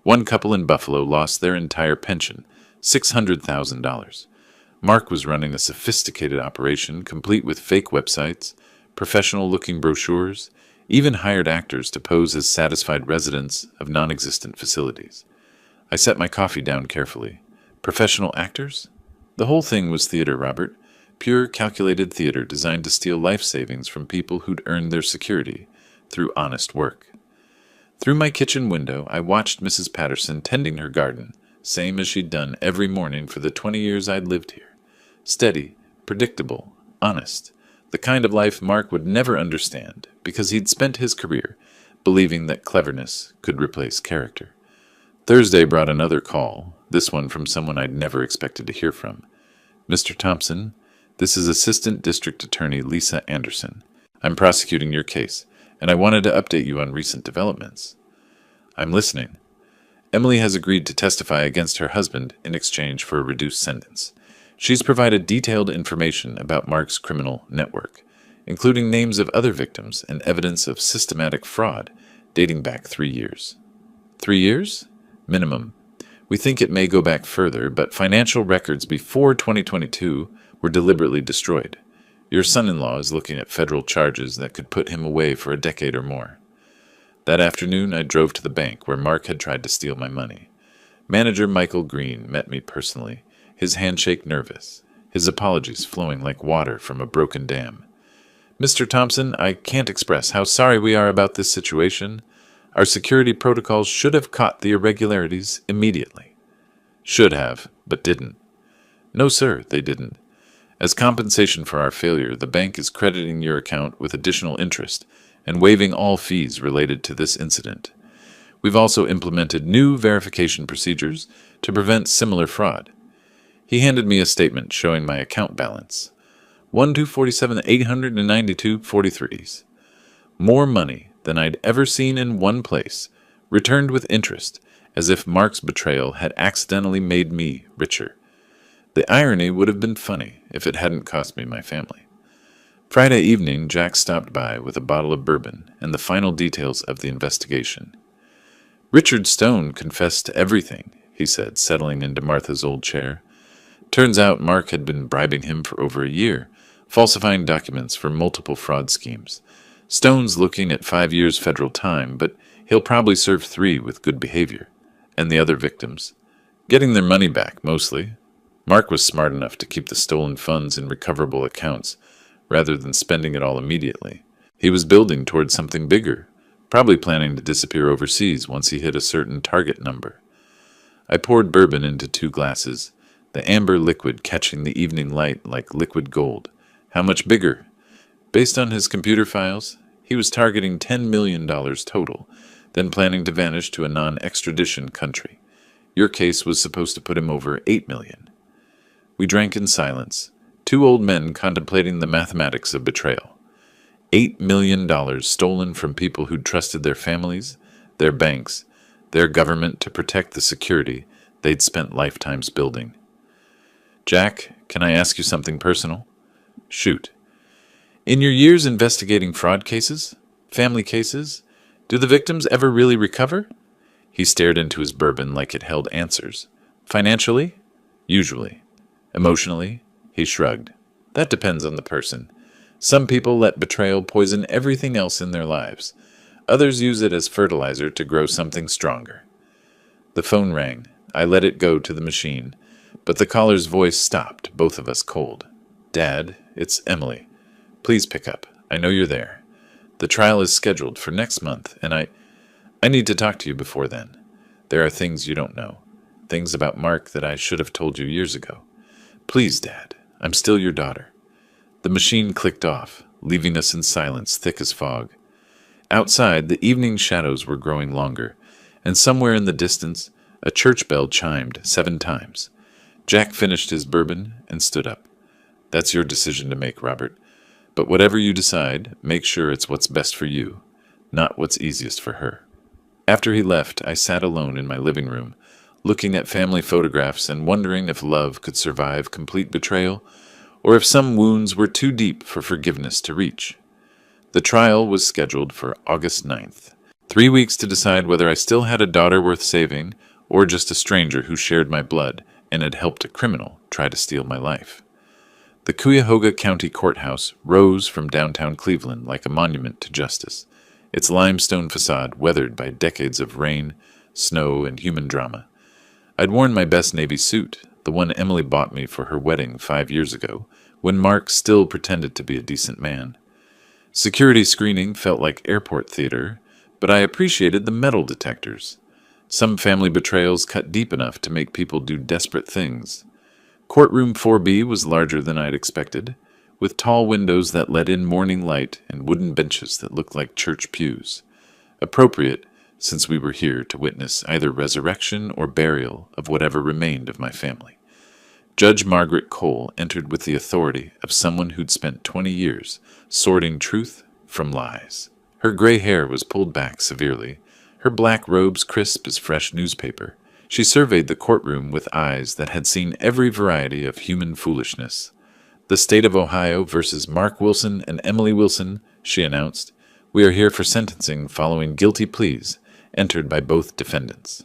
One couple in Buffalo lost their entire pension, $600,000. Mark was running a sophisticated operation complete with fake websites, professional-looking brochures, even hired actors to pose as satisfied residents of non-existent facilities. I set my coffee down carefully. Professional actors? The whole thing was theater, Robert. Pure, calculated theater designed to steal life savings from people who'd earned their security through honest work. Through my kitchen window, I watched Mrs. Patterson tending her garden, same as she'd done every morning for the 20 years I'd lived here. Steady, predictable, honest. The kind of life Mark would never understand because he'd spent his career believing that cleverness could replace character. Thursday brought another call, this one from someone I'd never expected to hear from. Mr. Thompson, this is Assistant District Attorney Lisa Anderson. I'm prosecuting your case, and I wanted to update you on recent developments. I'm listening. Emily has agreed to testify against her husband in exchange for a reduced sentence. She's provided detailed information about Mark's criminal network, including names of other victims and evidence of systematic fraud dating back 3 years. 3 years? Minimum. We think it may go back further, but financial records before 2022 were deliberately destroyed. Your son-in-law is looking at federal charges that could put him away for a decade or more. That afternoon, I drove to the bank where Mark had tried to steal my money. Manager Michael Green met me personally, his handshake nervous, his apologies flowing like water from a broken dam. Mr. Thompson, I can't express how sorry we are about this situation. Our security protocols should have caught the irregularities immediately. Should have, but didn't. No, sir, they didn't. As compensation for our failure, the bank is crediting your account with additional interest and waiving all fees related to this incident. We've also implemented new verification procedures to prevent similar fraud. He handed me a statement showing my account balance. 1,247,892.43. More money than I'd ever seen in one place, returned with interest, as if Mark's betrayal had accidentally made me richer. The irony would have been funny if it hadn't cost me my family. Friday evening, Jack stopped by with a bottle of bourbon and the final details of the investigation. Richard Stone confessed to everything, he said, settling into Martha's old chair. Turns out Mark had been bribing him for over a year, falsifying documents for multiple fraud schemes. Stone's looking at 5 years federal time, but he'll probably serve 3 with good behavior. And the other victims? Getting their money back, mostly. Mark was smart enough to keep the stolen funds in recoverable accounts, rather than spending it all immediately. He was building towards something bigger, probably planning to disappear overseas once he hit a certain target number. I poured bourbon into 2 glasses, the amber liquid catching the evening light like liquid gold. How much bigger? Based on his computer files, he was targeting $10 million total, then planning to vanish to a non-extradition country. Your case was supposed to put him over $8 million. We drank in silence, 2 old men contemplating the mathematics of betrayal. $8 million stolen from people who'd trusted their families, their banks, their government to protect the security they'd spent lifetimes building. Jack, can I ask you something personal? Shoot. In your years investigating fraud cases, family cases, do the victims ever really recover? He stared into his bourbon like it held answers. Financially? Usually. Emotionally? He shrugged. That depends on the person. Some people let betrayal poison everything else in their lives. Others use it as fertilizer to grow something stronger. The phone rang. I let it go to the machine, but the caller's voice stopped both of us cold. Dad, it's Emily. Please pick up. I know you're there. The trial is scheduled for next month, and I need to talk to you before then. There are things you don't know. Things about Mark that I should have told you years ago. Please, Dad. I'm still your daughter. The machine clicked off, leaving us in silence thick as fog. Outside, the evening shadows were growing longer, and somewhere in the distance, a church bell chimed 7 times. Jack finished his bourbon and stood up. That's your decision to make, Robert. But whatever you decide, make sure it's what's best for you, not what's easiest for her. After he left, I sat alone in my living room, looking at family photographs and wondering if love could survive complete betrayal, or if some wounds were too deep for forgiveness to reach. The trial was scheduled for August 9th. 3 weeks to decide whether I still had a daughter worth saving, or just a stranger who shared my blood and had helped a criminal try to steal my life. The Cuyahoga County Courthouse rose from downtown Cleveland like a monument to justice, its limestone facade weathered by decades of rain, snow, and human drama. I'd worn my best navy suit, the one Emily bought me for her wedding 5 years ago, when Mark still pretended to be a decent man. Security screening felt like airport theater, but I appreciated the metal detectors. Some family betrayals cut deep enough to make people do desperate things. Courtroom 4B was larger than I'd expected, with tall windows that let in morning light and wooden benches that looked like church pews. Appropriate, since we were here to witness either resurrection or burial of whatever remained of my family. Judge Margaret Cole entered with the authority of someone who'd spent 20 years sorting truth from lies. Her gray hair was pulled back severely, her black robes crisp as fresh newspaper. She surveyed the courtroom with eyes that had seen every variety of human foolishness. The state of Ohio versus Mark Wilson and Emily Wilson, she announced. We are here for sentencing following guilty pleas entered by both defendants.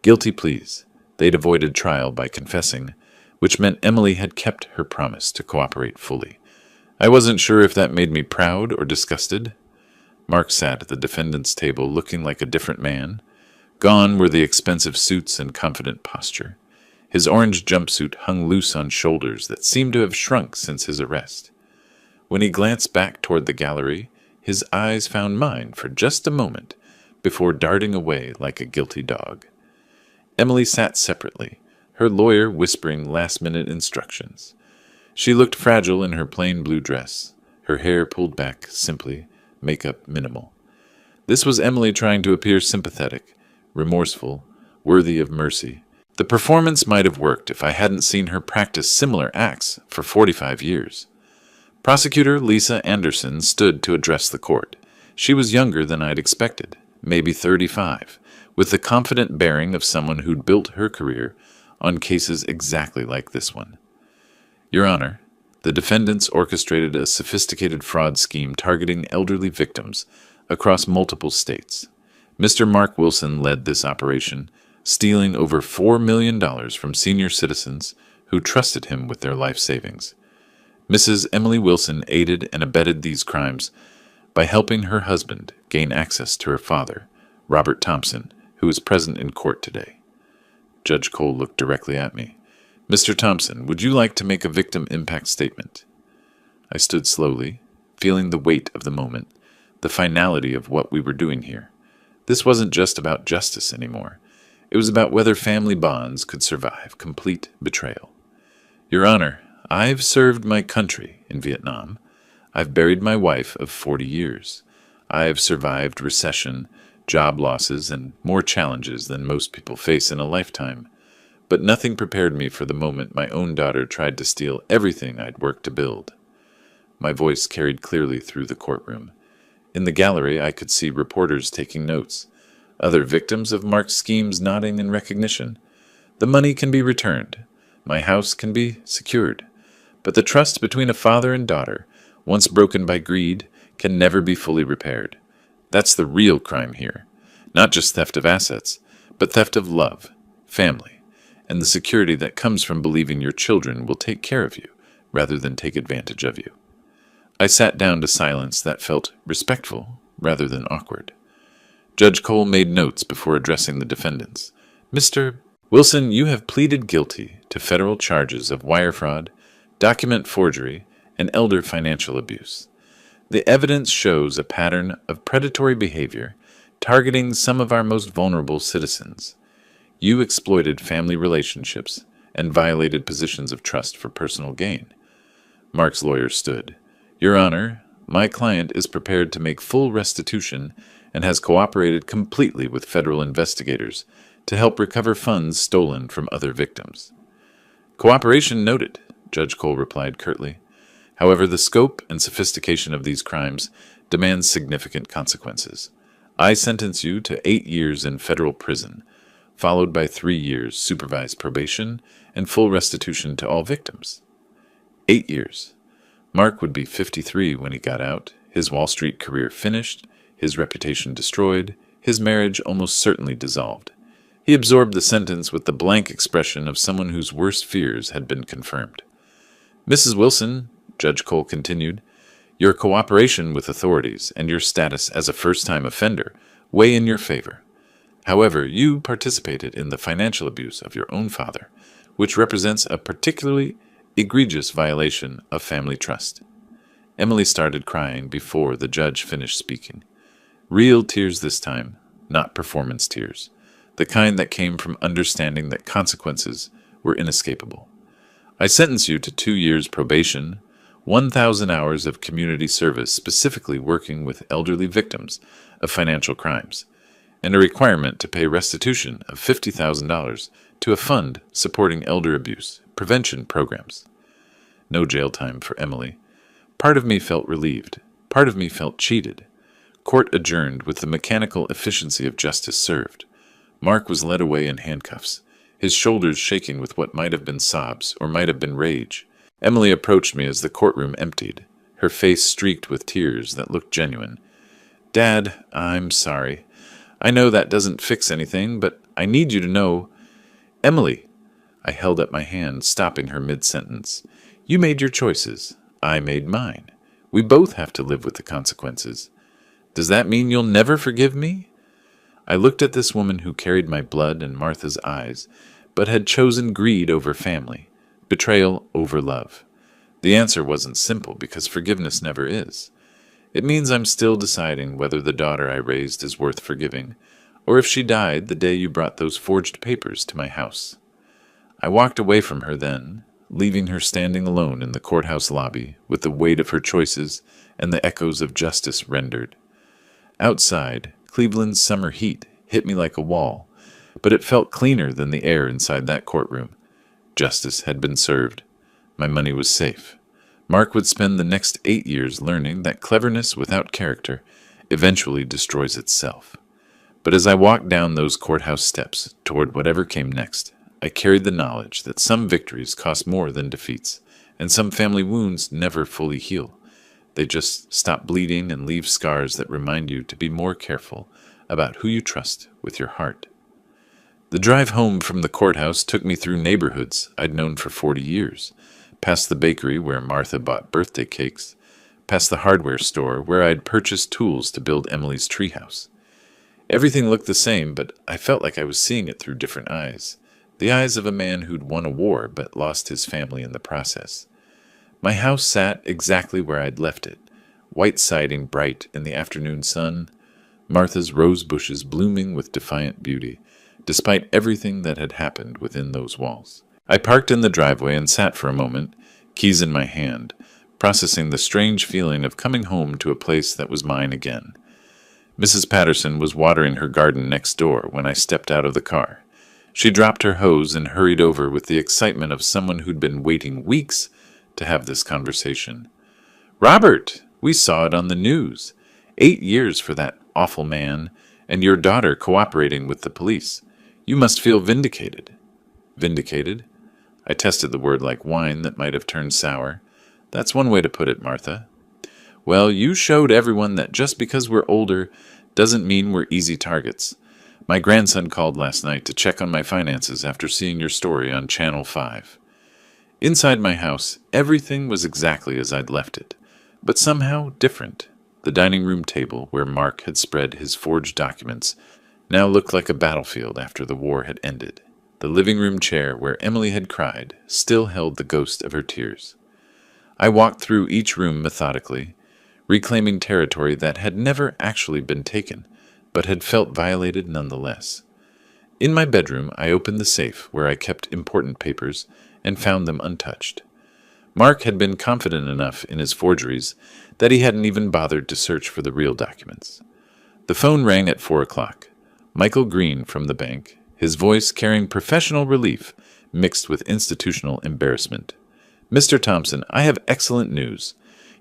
Guilty pleas. They'd avoided trial by confessing, which meant Emily had kept her promise to cooperate fully. I wasn't sure if that made me proud or disgusted. Mark sat at the defendant's table looking like a different man. Gone were the expensive suits and confident posture. His orange jumpsuit hung loose on shoulders that seemed to have shrunk since his arrest. When he glanced back toward the gallery, his eyes found mine for just a moment before darting away like a guilty dog. Emily sat separately, her lawyer whispering last-minute instructions. She looked fragile in her plain blue dress, her hair pulled back simply, makeup minimal. This was Emily trying to appear sympathetic, remorseful, worthy of mercy. The performance might have worked if I hadn't seen her practice similar acts for 45 years. Prosecutor Lisa Anderson stood to address the court. She was younger than I'd expected, maybe 35, with the confident bearing of someone who'd built her career on cases exactly like this one. Your Honor, the defendants orchestrated a sophisticated fraud scheme targeting elderly victims across multiple states. Mr. Mark Wilson led this operation, stealing over $4 million from senior citizens who trusted him with their life savings. Mrs. Emily Wilson aided and abetted these crimes by helping her husband gain access to her father, Robert Thompson, who is present in court today. Judge Cole looked directly at me. Mr. Thompson, would you like to make a victim impact statement? I stood slowly, feeling the weight of the moment, the finality of what we were doing here. This wasn't just about justice anymore. It was about whether family bonds could survive complete betrayal. Your Honor, I've served my country in Vietnam. I've buried my wife of 40 years. I've survived recession, job losses, and more challenges than most people face in a lifetime. But nothing prepared me for the moment my own daughter tried to steal everything I'd worked to build. My voice carried clearly through the courtroom. In the gallery, I could see reporters taking notes, other victims of Mark's schemes nodding in recognition. The money can be returned. My house can be secured. But the trust between a father and daughter, once broken by greed, can never be fully repaired. That's the real crime here. Not just theft of assets, but theft of love, family, and the security that comes from believing your children will take care of you rather than take advantage of you. I sat down to silence that felt respectful rather than awkward. Judge Cole made notes before addressing the defendants. Mr. Wilson, you have pleaded guilty to federal charges of wire fraud, document forgery, and elder financial abuse. The evidence shows a pattern of predatory behavior targeting some of our most vulnerable citizens. You exploited family relationships and violated positions of trust for personal gain. Mark's lawyer stood. Your Honor, my client is prepared to make full restitution and has cooperated completely with federal investigators to help recover funds stolen from other victims. Cooperation noted, Judge Cole replied curtly. However, the scope and sophistication of these crimes demands significant consequences. I sentence you to 8 years in federal prison, followed by 3 years supervised probation and full restitution to all victims. 8 years. Mark would be 53 when he got out, his Wall Street career finished, his reputation destroyed, his marriage almost certainly dissolved. He absorbed the sentence with the blank expression of someone whose worst fears had been confirmed. Mrs. Wilson, Judge Cole continued, your cooperation with authorities and your status as a first-time offender weigh in your favor. However, you participated in the financial abuse of your own father, which represents a particularly egregious violation of family trust. Emily started crying before the judge finished speaking. Real tears this time, not performance tears, the kind that came from understanding that consequences were inescapable. I sentence you to 2 years probation, 1,000 hours of community service specifically working with elderly victims of financial crimes, and a requirement to pay restitution of $50,000 to a fund supporting elder abuse prevention programs. No jail time for Emily. Part of me felt relieved. Part of me felt cheated. Court adjourned with the mechanical efficiency of justice served. Mark was led away in handcuffs, his shoulders shaking with what might have been sobs or might have been rage. Emily approached me as the courtroom emptied, her face streaked with tears that looked genuine. Dad, I'm sorry. I know that doesn't fix anything, but I need you to know. Emily, I held up my hand, stopping her mid-sentence. You made your choices. I made mine. We both have to live with the consequences. Does that mean you'll never forgive me? I looked at this woman who carried my blood in Martha's eyes, but had chosen greed over family, betrayal over love. The answer wasn't simple because forgiveness never is. It means I'm still deciding whether the daughter I raised is worth forgiving, or if she died the day you brought those forged papers to my house. I walked away from her then, leaving her standing alone in the courthouse lobby with the weight of her choices and the echoes of justice rendered. Outside, Cleveland's summer heat hit me like a wall, but it felt cleaner than the air inside that courtroom. Justice had been served. My money was safe. Mark would spend the next 8 years learning that cleverness without character eventually destroys itself. But as I walked down those courthouse steps toward whatever came next, I carried the knowledge that some victories cost more than defeats, and some family wounds never fully heal. They just stop bleeding and leave scars that remind you to be more careful about who you trust with your heart. The drive home from the courthouse took me through neighborhoods I'd known for 40 years, past the bakery where Martha bought birthday cakes, past the hardware store where I'd purchased tools to build Emily's treehouse. Everything looked the same, but I felt like I was seeing it through different eyes. The eyes of a man who'd won a war but lost his family in the process. My house sat exactly where I'd left it, white siding bright in the afternoon sun, Martha's rose bushes blooming with defiant beauty, despite everything that had happened within those walls. I parked in the driveway and sat for a moment, keys in my hand, processing the strange feeling of coming home to a place that was mine again. Mrs. Patterson was watering her garden next door when I stepped out of the car. She dropped her hose and hurried over with the excitement of someone who'd been waiting weeks to have this conversation. Robert, we saw it on the news. 8 years for that awful man, and your daughter cooperating with the police. You must feel vindicated. Vindicated? I tested the word like wine that might have turned sour. That's one way to put it, Martha. Well, you showed everyone that just because we're older doesn't mean we're easy targets. My grandson called last night to check on my finances after seeing your story on Channel 5. Inside my house, everything was exactly as I'd left it, but somehow different. The dining room table where Mark had spread his forged documents now looked like a battlefield after the war had ended. The living room chair where Emily had cried still held the ghost of her tears. I walked through each room methodically, reclaiming territory that had never actually been taken, but had felt violated nonetheless. In my bedroom, I opened the safe where I kept important papers and found them untouched. Mark had been confident enough in his forgeries that he hadn't even bothered to search for the real documents. The phone rang at 4 o'clock. Michael Green from the bank, his voice carrying professional relief mixed with institutional embarrassment. Mr. Thompson, I have excellent news.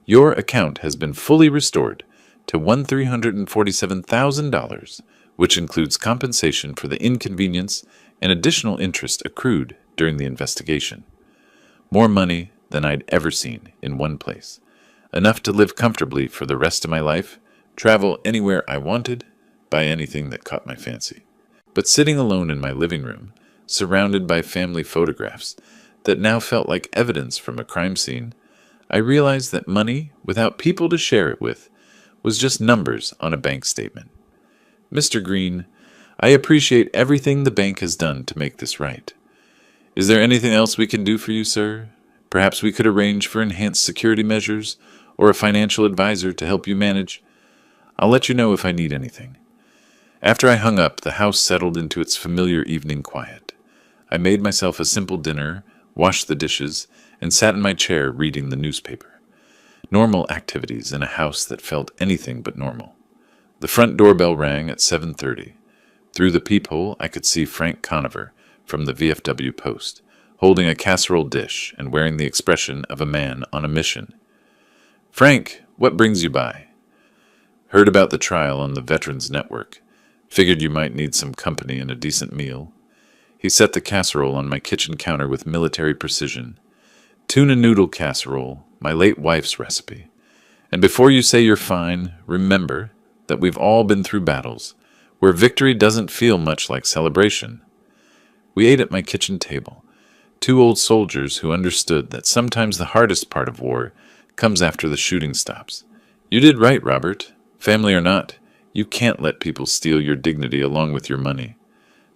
Your account has been fully restored to $1,347,000, which includes compensation for the inconvenience and additional interest accrued during the investigation. More money than I'd ever seen in one place. Enough to live comfortably for the rest of my life, travel anywhere I wanted, buy anything that caught my fancy. But sitting alone in my living room, surrounded by family photographs that now felt like evidence from a crime scene, I realized that money, without people to share it with, was just numbers on a bank statement. Mr. Green, I appreciate everything the bank has done to make this right. Is there anything else we can do for you, sir? Perhaps we could arrange for enhanced security measures or a financial advisor to help you manage. I'll let you know if I need anything. After I hung up, the house settled into its familiar evening quiet. I made myself a simple dinner, washed the dishes, and sat in my chair reading the newspaper. Normal activities in a house that felt anything but normal. The front doorbell rang at 7:30. Through the peephole, I could see Frank Conover from the VFW Post, holding a casserole dish and wearing the expression of a man on a mission. Frank, what brings you by? Heard about the trial on the Veterans Network. Figured you might need some company and a decent meal. He set the casserole on my kitchen counter with military precision. Tuna noodle casserole, my late wife's recipe. And before you say you're fine, remember that we've all been through battles where victory doesn't feel much like celebration. We ate at my kitchen table, two old soldiers who understood that sometimes the hardest part of war comes after the shooting stops. You did right, Robert. Family or not, you can't let people steal your dignity along with your money.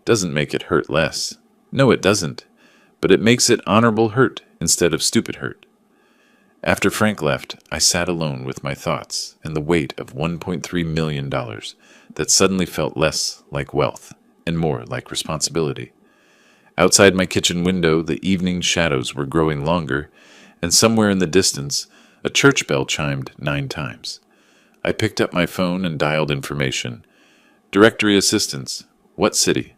Doesn't make it hurt less. No, it doesn't. But it makes it honorable hurt instead of stupid hurt. After Frank left, I sat alone with my thoughts and the weight of $1.3 million that suddenly felt less like wealth and more like responsibility. Outside my kitchen window, the evening shadows were growing longer, and somewhere in the distance, a church bell chimed 9 times. I picked up my phone and dialed information. Directory assistance. What city?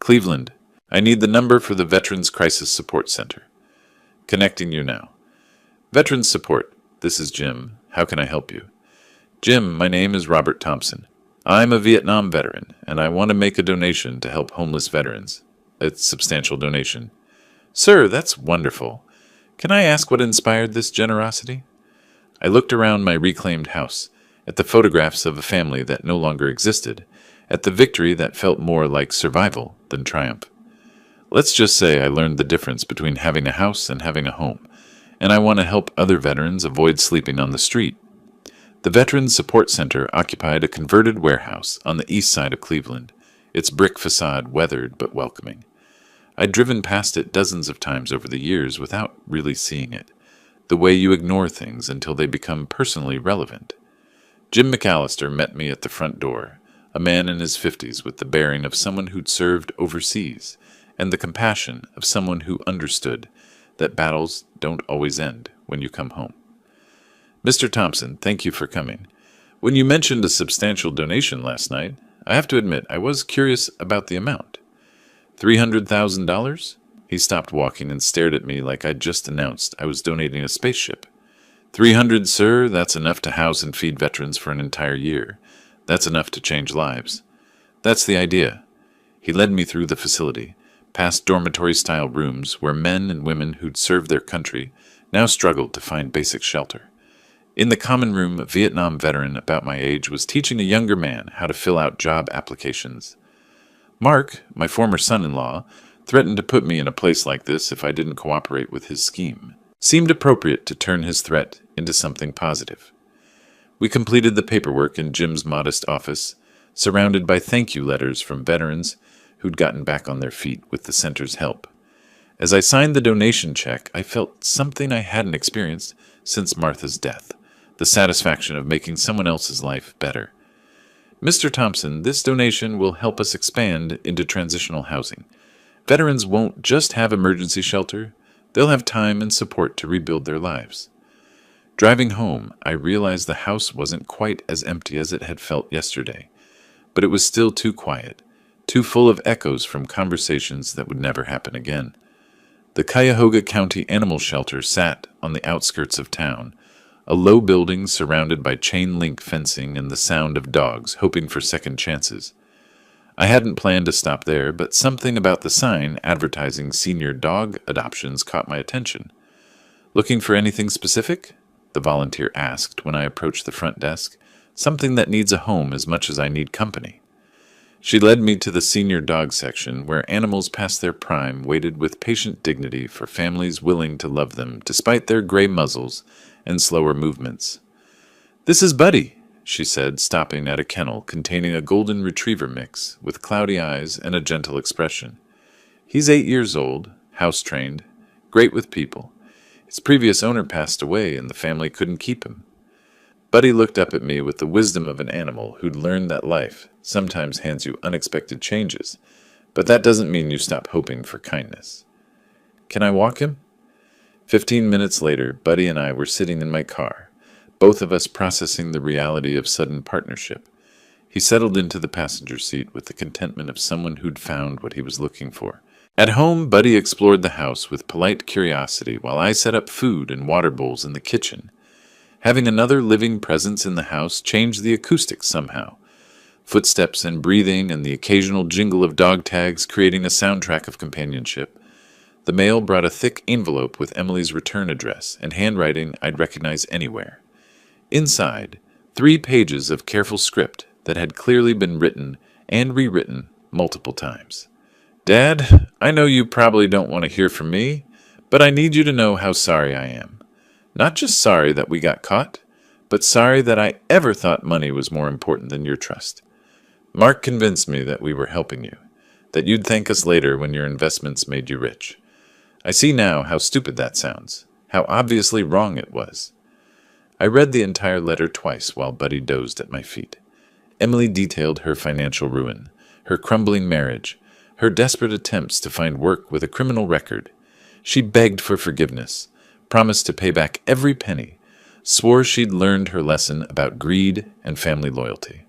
Cleveland. I need the number for the Veterans Crisis Support Center. Connecting you now. Veterans Support. This is Jim. How can I help you? Jim, my name is Robert Thompson. I'm a Vietnam veteran, and I want to make a donation to help homeless veterans. A substantial donation. Sir, that's wonderful. Can I ask what inspired this generosity? I looked around my reclaimed house, at the photographs of a family that no longer existed, at the victory that felt more like survival than triumph. Let's just say I learned the difference between having a house and having a home, and I want to help other veterans avoid sleeping on the street. The Veterans Support Center occupied a converted warehouse on the east side of Cleveland, its brick facade weathered but welcoming. I'd driven past it dozens of times over the years without really seeing it, the way you ignore things until they become personally relevant. Jim McAllister met me at the front door, a man in his 50s with the bearing of someone who'd served overseas, and the compassion of someone who understood that battles don't always end when you come home. Mr. Thompson, thank you for coming. When you mentioned a substantial donation last night, I have to admit I was curious about the amount. $300,000? He stopped walking and stared at me like I'd just announced I was donating a spaceship. 300, sir, that's enough to house and feed veterans for an entire year. That's enough to change lives. That's the idea. He led me through the facility, past dormitory-style rooms where men and women who'd served their country now struggled to find basic shelter. In the common room, a Vietnam veteran about my age was teaching a younger man how to fill out job applications. Mark, my former son-in-law, threatened to put me in a place like this if I didn't cooperate with his scheme. Seemed appropriate to turn his threat into something positive. We completed the paperwork in Jim's modest office, surrounded by thank you letters from veterans who'd gotten back on their feet with the center's help. As I signed the donation check, I felt something I hadn't experienced since Martha's death, the satisfaction of making someone else's life better. Mr. Thompson, this donation will help us expand into transitional housing. Veterans won't just have emergency shelter, they'll have time and support to rebuild their lives. Driving home, I realized the house wasn't quite as empty as it had felt yesterday, but it was still too quiet, too full of echoes from conversations that would never happen again. The Cuyahoga County Animal Shelter sat on the outskirts of town, a low building surrounded by chain-link fencing and the sound of dogs hoping for second chances. I hadn't planned to stop there, but something about the sign advertising senior dog adoptions caught my attention. "Looking for anything specific?" the volunteer asked when I approached the front desk. "Something that needs a home as much as I need company." She led me to the senior dog section, where animals past their prime waited with patient dignity for families willing to love them despite their gray muzzles and slower movements. "This is Buddy," she said, stopping at a kennel containing a golden retriever mix with cloudy eyes and a gentle expression. "He's 8 years old, house-trained, great with people. His previous owner passed away and the family couldn't keep him." Buddy looked up at me with the wisdom of an animal who'd learned that life sometimes hands you unexpected changes, but that doesn't mean you stop hoping for kindness. "Can I walk him?" 15 minutes later, Buddy and I were sitting in my car, both of us processing the reality of sudden partnership. He settled into the passenger seat with the contentment of someone who'd found what he was looking for. At home, Buddy explored the house with polite curiosity while I set up food and water bowls in the kitchen. Having another living presence in the house changed the acoustics somehow. Footsteps and breathing and the occasional jingle of dog tags creating a soundtrack of companionship. The mail brought a thick envelope with Emily's return address and handwriting I'd recognize anywhere. Inside, 3 pages of careful script that had clearly been written and rewritten multiple times. "Dad, I know you probably don't want to hear from me, but I need you to know how sorry I am. Not just sorry that we got caught, but sorry that I ever thought money was more important than your trust. Mark convinced me that we were helping you, that you'd thank us later when your investments made you rich. I see now how stupid that sounds, how obviously wrong it was." I read the entire letter twice while Buddy dozed at my feet. Emily detailed her financial ruin, her crumbling marriage, her desperate attempts to find work with a criminal record. She begged for forgiveness, promised to pay back every penny, swore she'd learned her lesson about greed and family loyalty.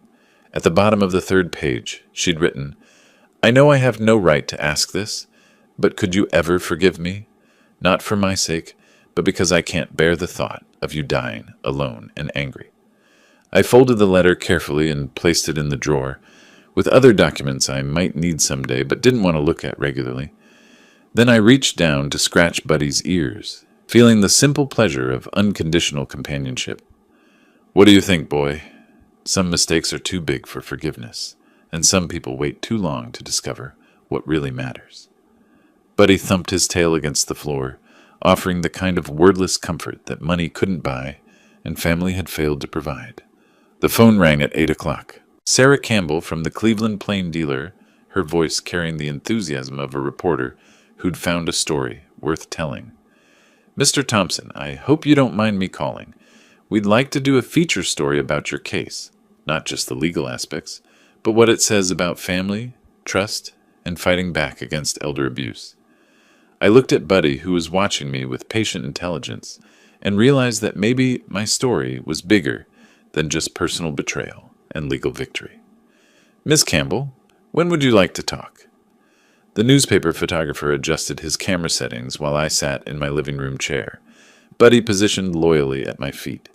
At the bottom of the 3rd page, she'd written, "I know I have no right to ask this, but could you ever forgive me? Not for my sake, but because I can't bear the thought of you dying alone and angry." I folded the letter carefully and placed it in the drawer, with other documents I might need someday but didn't want to look at regularly. Then I reached down to scratch Buddy's ears, feeling the simple pleasure of unconditional companionship. "What do you think, boy? Some mistakes are too big for forgiveness, and some people wait too long to discover what really matters." Buddy thumped his tail against the floor, offering the kind of wordless comfort that money couldn't buy and family had failed to provide. The phone rang at 8 o'clock. Sarah Campbell from the Cleveland Plain Dealer, her voice carrying the enthusiasm of a reporter who'd found a story worth telling. "Mr. Thompson, I hope you don't mind me calling. We'd like to do a feature story about your case, not just the legal aspects, but what it says about family, trust, and fighting back against elder abuse." I looked at Buddy, who was watching me with patient intelligence, and realized that maybe my story was bigger than just personal betrayal and legal victory. "Miss Campbell, when would you like to talk?" The newspaper photographer adjusted his camera settings while I sat in my living room chair, Buddy positioned loyally at my feet.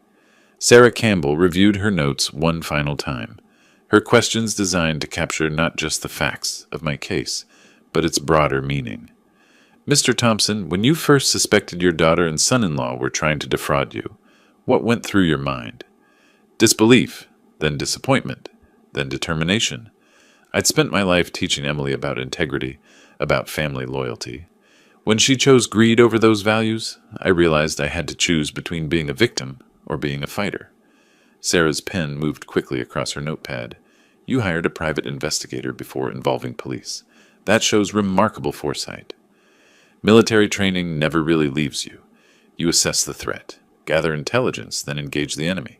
Sarah Campbell reviewed her notes one final time, her questions designed to capture not just the facts of my case, but its broader meaning. Mr. Thompson, when you first suspected your daughter and son-in-law were trying to defraud you, what went through your mind? Disbelief, then disappointment, then determination. I'd spent my life teaching Emily about integrity, about family loyalty. When she chose greed over those values, I realized I had to choose between being a victim or being a fighter. Sarah's pen moved quickly across her notepad. You hired a private investigator before involving police. That shows remarkable foresight. Military training never really leaves you. You assess the threat, gather intelligence, then engage the enemy.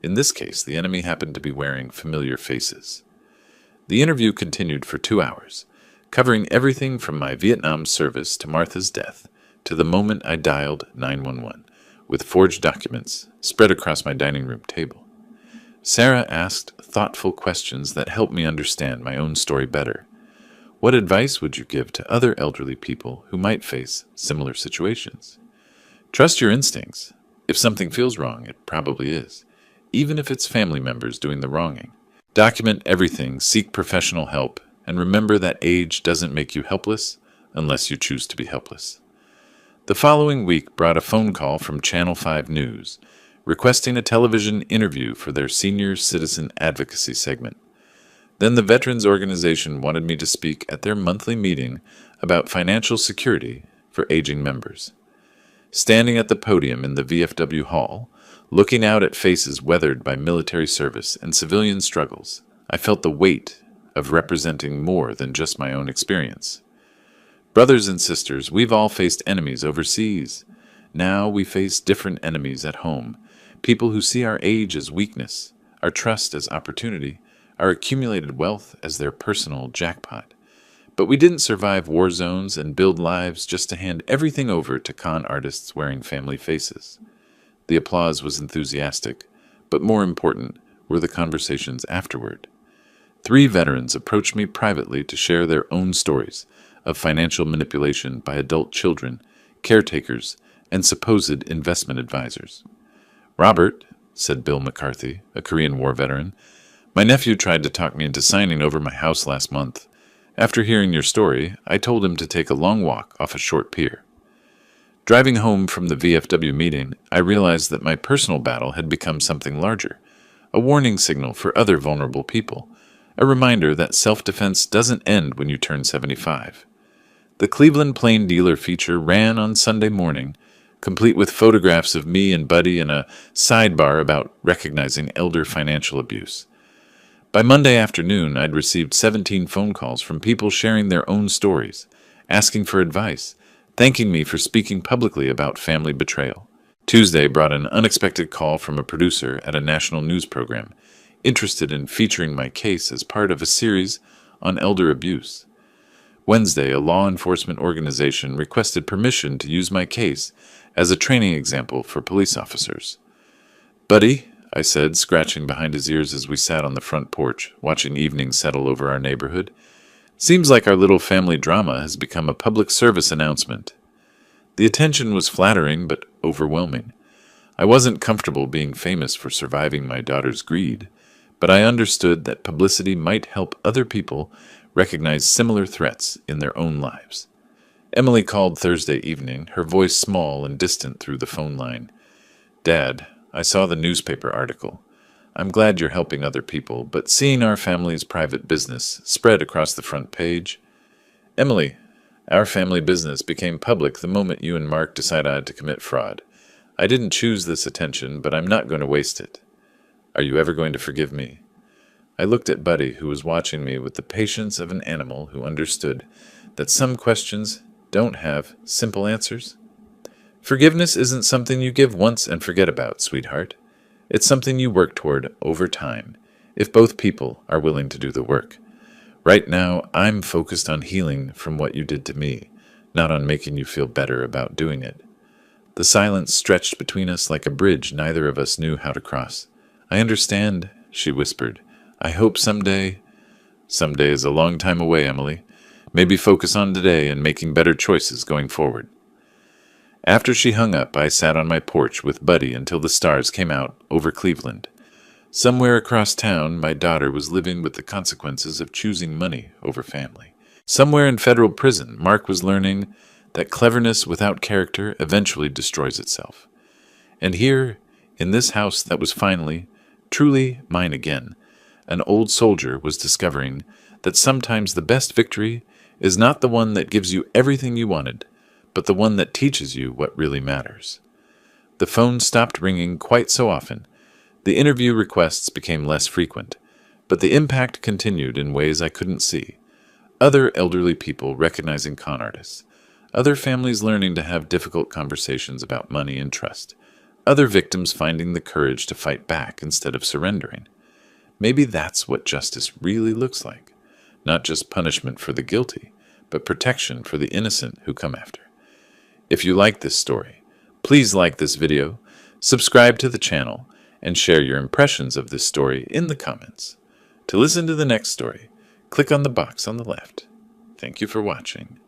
In this case, the enemy happened to be wearing familiar faces. The interview continued for 2 hours, covering everything from my Vietnam service to Martha's death to the moment I dialed 911, with forged documents spread across my dining room table. Sarah asked thoughtful questions that helped me understand my own story better. What advice would you give to other elderly people who might face similar situations? Trust your instincts. If something feels wrong, it probably is, even if it's family members doing the wronging. Document everything, seek professional help, and remember that age doesn't make you helpless unless you choose to be helpless. The following week brought a phone call from Channel 5 News, requesting a television interview for their senior citizen advocacy segment. Then the Veterans Organization wanted me to speak at their monthly meeting about financial security for aging members. Standing at the podium in the VFW hall, looking out at faces weathered by military service and civilian struggles, I felt the weight of representing more than just my own experience. Brothers and sisters, we've all faced enemies overseas. Now we face different enemies at home, people who see our age as weakness, our trust as opportunity, our accumulated wealth as their personal jackpot. But we didn't survive war zones and build lives just to hand everything over to con artists wearing family faces. The applause was enthusiastic, but more important were the conversations afterward. 3 veterans approached me privately to share their own stories of financial manipulation by adult children, caretakers, and supposed investment advisors. "Robert," said Bill McCarthy, a Korean War veteran, "my nephew tried to talk me into signing over my house last month. After hearing your story, I told him to take a long walk off a short pier." Driving home from the VFW meeting, I realized that my personal battle had become something larger, a warning signal for other vulnerable people, a reminder that self-defense doesn't end when you turn 75. The Cleveland Plain Dealer feature ran on Sunday morning, complete with photographs of me and Buddy and a sidebar about recognizing elder financial abuse. By Monday afternoon, I'd received 17 phone calls from people sharing their own stories, asking for advice, thanking me for speaking publicly about family betrayal. Tuesday brought an unexpected call from a producer at a national news program, interested in featuring my case as part of a series on elder abuse. Wednesday, a law enforcement organization requested permission to use my case as a training example for police officers. "Buddy," I said, scratching behind his ears as we sat on the front porch, watching evening settle over our neighborhood, "seems like our little family drama has become a public service announcement." The attention was flattering but overwhelming. I wasn't comfortable being famous for surviving my daughter's greed, but I understood that publicity might help other people recognize similar threats in their own lives. Emily called Thursday evening, her voice small and distant through the phone line. "Dad, I saw the newspaper article. I'm glad you're helping other people, but seeing our family's private business spread across the front page..." "Emily, our family business became public the moment you and Mark decided to commit fraud. I didn't choose this attention, but I'm not going to waste it. Are you ever going to forgive me?" I looked at Buddy, who was watching me with the patience of an animal who understood that some questions don't have simple answers. "Forgiveness isn't something you give once and forget about, sweetheart. It's something you work toward over time, if both people are willing to do the work. Right now, I'm focused on healing from what you did to me, not on making you feel better about doing it." The silence stretched between us like a bridge neither of us knew how to cross. "I understand," she whispered. "I hope someday..." "Someday is a long time away, Emily. Maybe focus on today and making better choices going forward." After she hung up, I sat on my porch with Buddy until the stars came out over Cleveland. Somewhere across town, my daughter was living with the consequences of choosing money over family. Somewhere in federal prison, Mark was learning that cleverness without character eventually destroys itself. And here, in this house that was finally, truly mine again, an old soldier was discovering that sometimes the best victory is not the one that gives you everything you wanted, but the one that teaches you what really matters. The phone stopped ringing quite so often. The interview requests became less frequent, but the impact continued in ways I couldn't see. Other elderly people recognizing con artists. Other families learning to have difficult conversations about money and trust. Other victims finding the courage to fight back instead of surrendering. Maybe that's what justice really looks like. Not just punishment for the guilty, but protection for the innocent who come after. If you like this story, please like this video, subscribe to the channel, and share your impressions of this story in the comments. To listen to the next story, click on the box on the left. Thank you for watching.